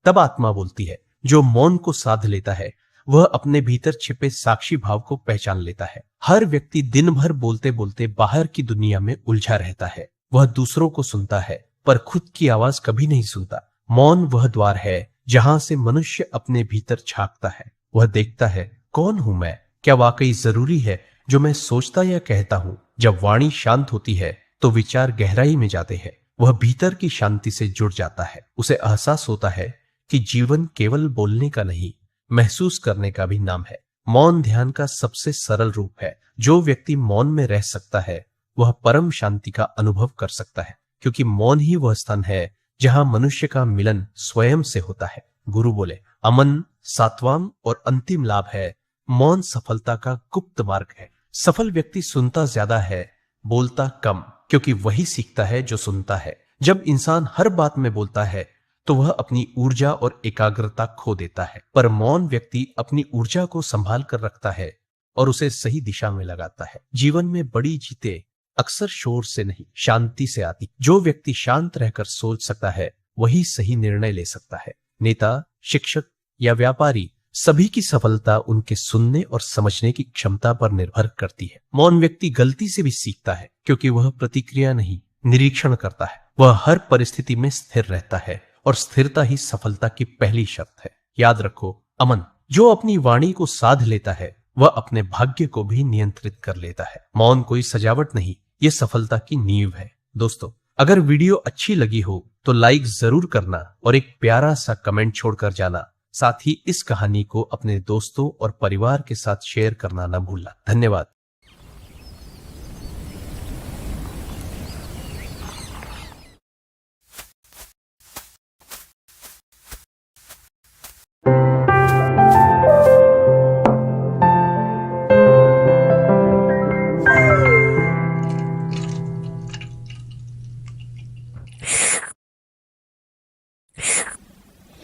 तब आत्मा बोलती है। जो मौन को साध लेता है वह अपने भीतर छिपे साक्षी भाव को पहचान लेता है। हर व्यक्ति दिन भर बोलते बोलते बाहर की दुनिया में उलझा रहता है। वह दूसरों को सुनता है पर खुद की आवाज कभी नहीं सुनता। मौन वह द्वार है जहां से मनुष्य अपने भीतर झांकता है। वह देखता है, कौन हूं मैं? क्या वाकई जरूरी है जो मैं सोचता या कहता हूं? जब वाणी शांत होती है तो विचार गहराई में जाते हैं। वह भीतर की शांति से जुड़ जाता है। उसे एहसास होता है कि जीवन केवल बोलने का नहीं, महसूस करने का भी नाम है। मौन ध्यान का सबसे सरल रूप है। जो व्यक्ति मौन में रह सकता है वह परम शांति का अनुभव कर सकता है, क्योंकि मौन ही वह स्थान है जहां मनुष्य का मिलन स्वयं से होता है। गुरु बोले, अमन सातवां और अंतिम लाभ है। मौन सफलता का गुप्त मार्ग है। सफल व्यक्ति सुनता ज्यादा है, बोलता कम, क्योंकि वही सीखता है जो सुनता है। जब इंसान हर बात में बोलता है तो वह अपनी ऊर्जा और एकाग्रता खो देता है, पर मौन व्यक्ति अपनी ऊर्जा को संभाल कर रखता है और उसे सही दिशा में लगाता है। जीवन में बड़ी जीतें अक्सर शोर से नहीं, शांति से आती। जो व्यक्ति शांत रहकर सोच सकता है वही सही निर्णय ले सकता है। नेता, शिक्षक या व्यापारी, सभी की सफलता उनके सुनने और समझने की क्षमता पर निर्भर करती है। मौन व्यक्ति गलती से भी सीखता है, क्योंकि वह प्रतिक्रिया नहीं, निरीक्षण करता है। वह हर परिस्थिति में स्थिर रहता है और स्थिरता ही सफलता की पहली शर्त है। याद रखो, अमन जो अपनी वाणी को साध लेता है वह अपने भाग्य को भी नियंत्रित कर लेता है। मौन कोई सजावट नहीं, ये सफलता की नींव है। दोस्तों, अगर वीडियो अच्छी लगी हो तो लाइक जरूर करना और एक प्यारा सा कमेंट छोड़कर जाना। साथ ही इस कहानी को अपने दोस्तों और परिवार के साथ शेयर करना न भूलना। धन्यवाद।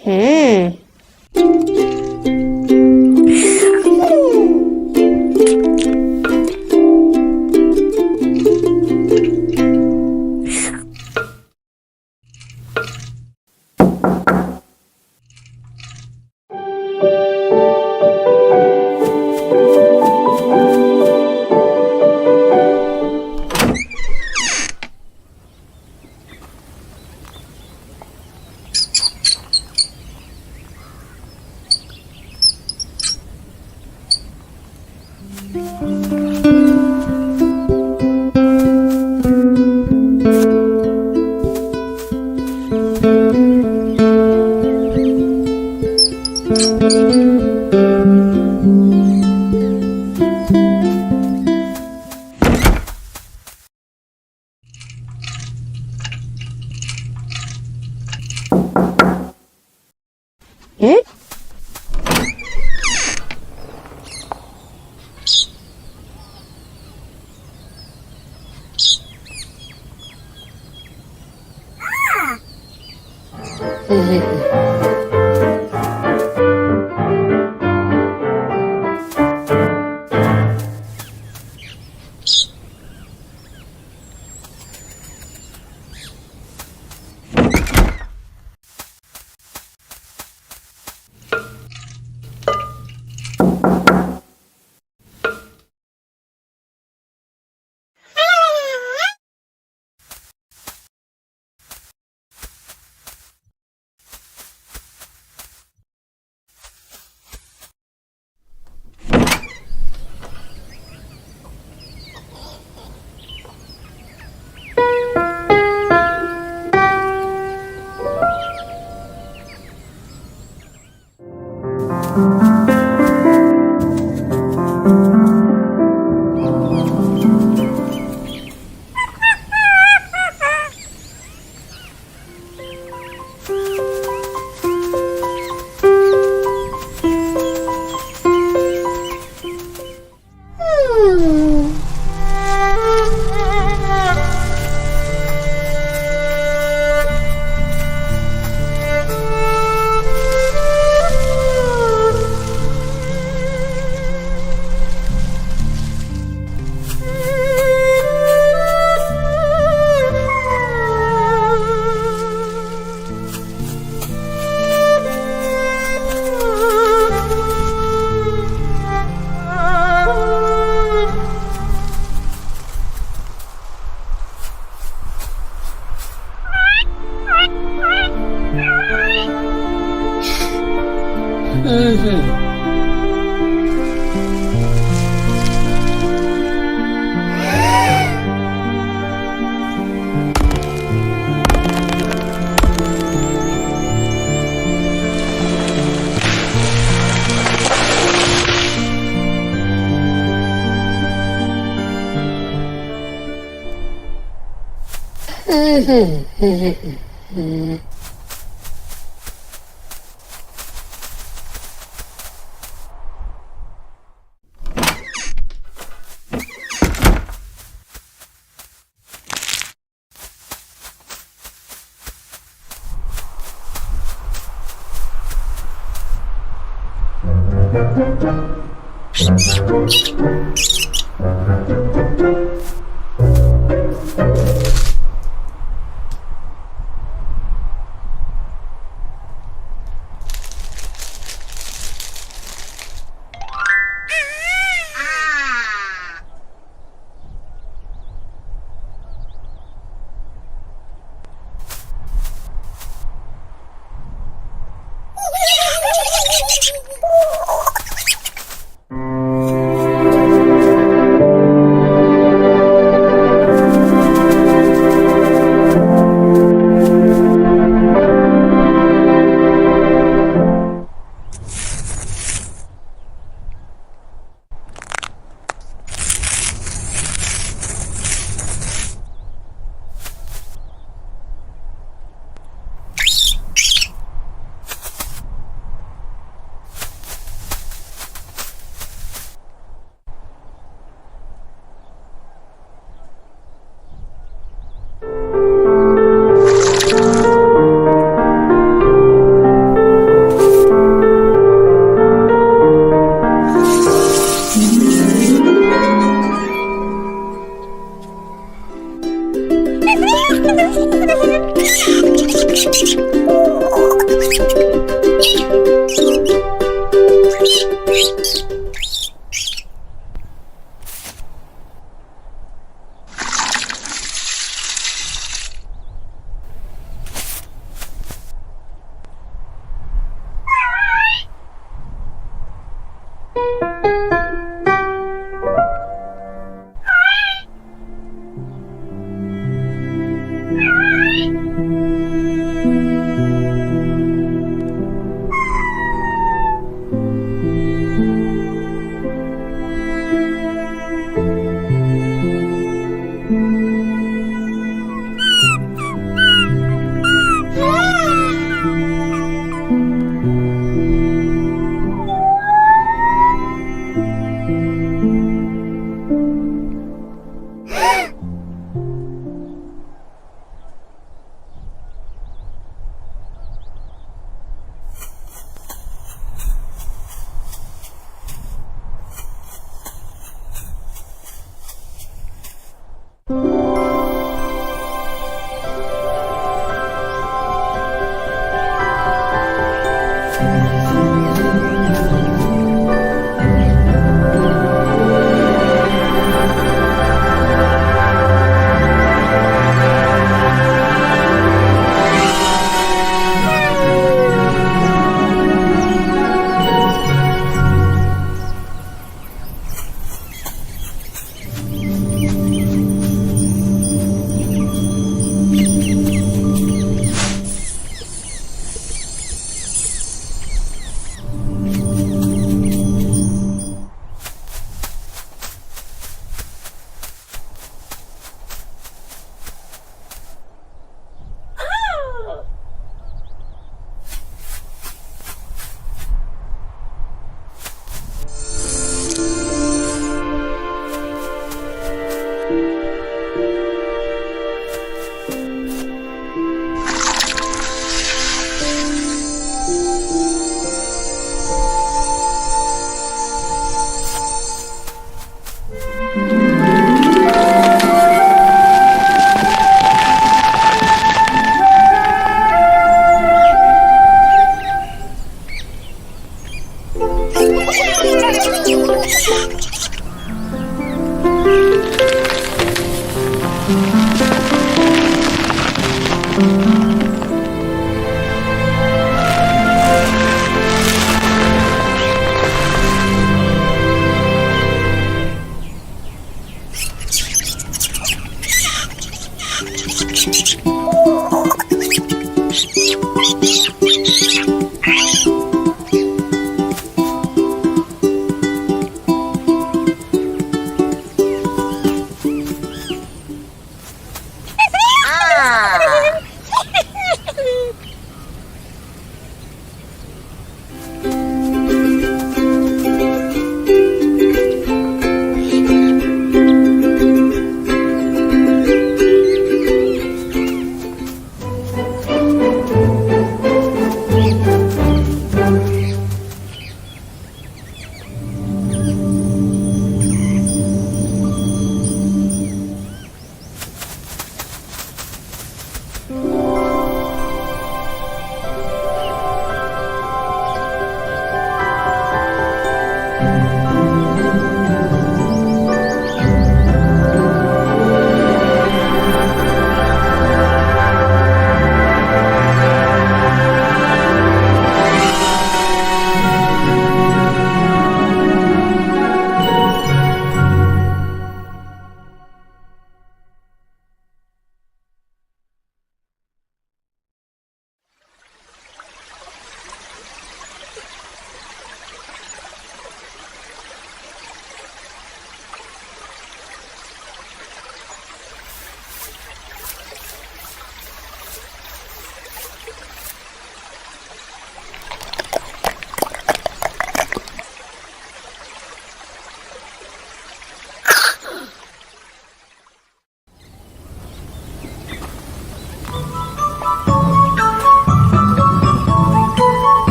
हम्म।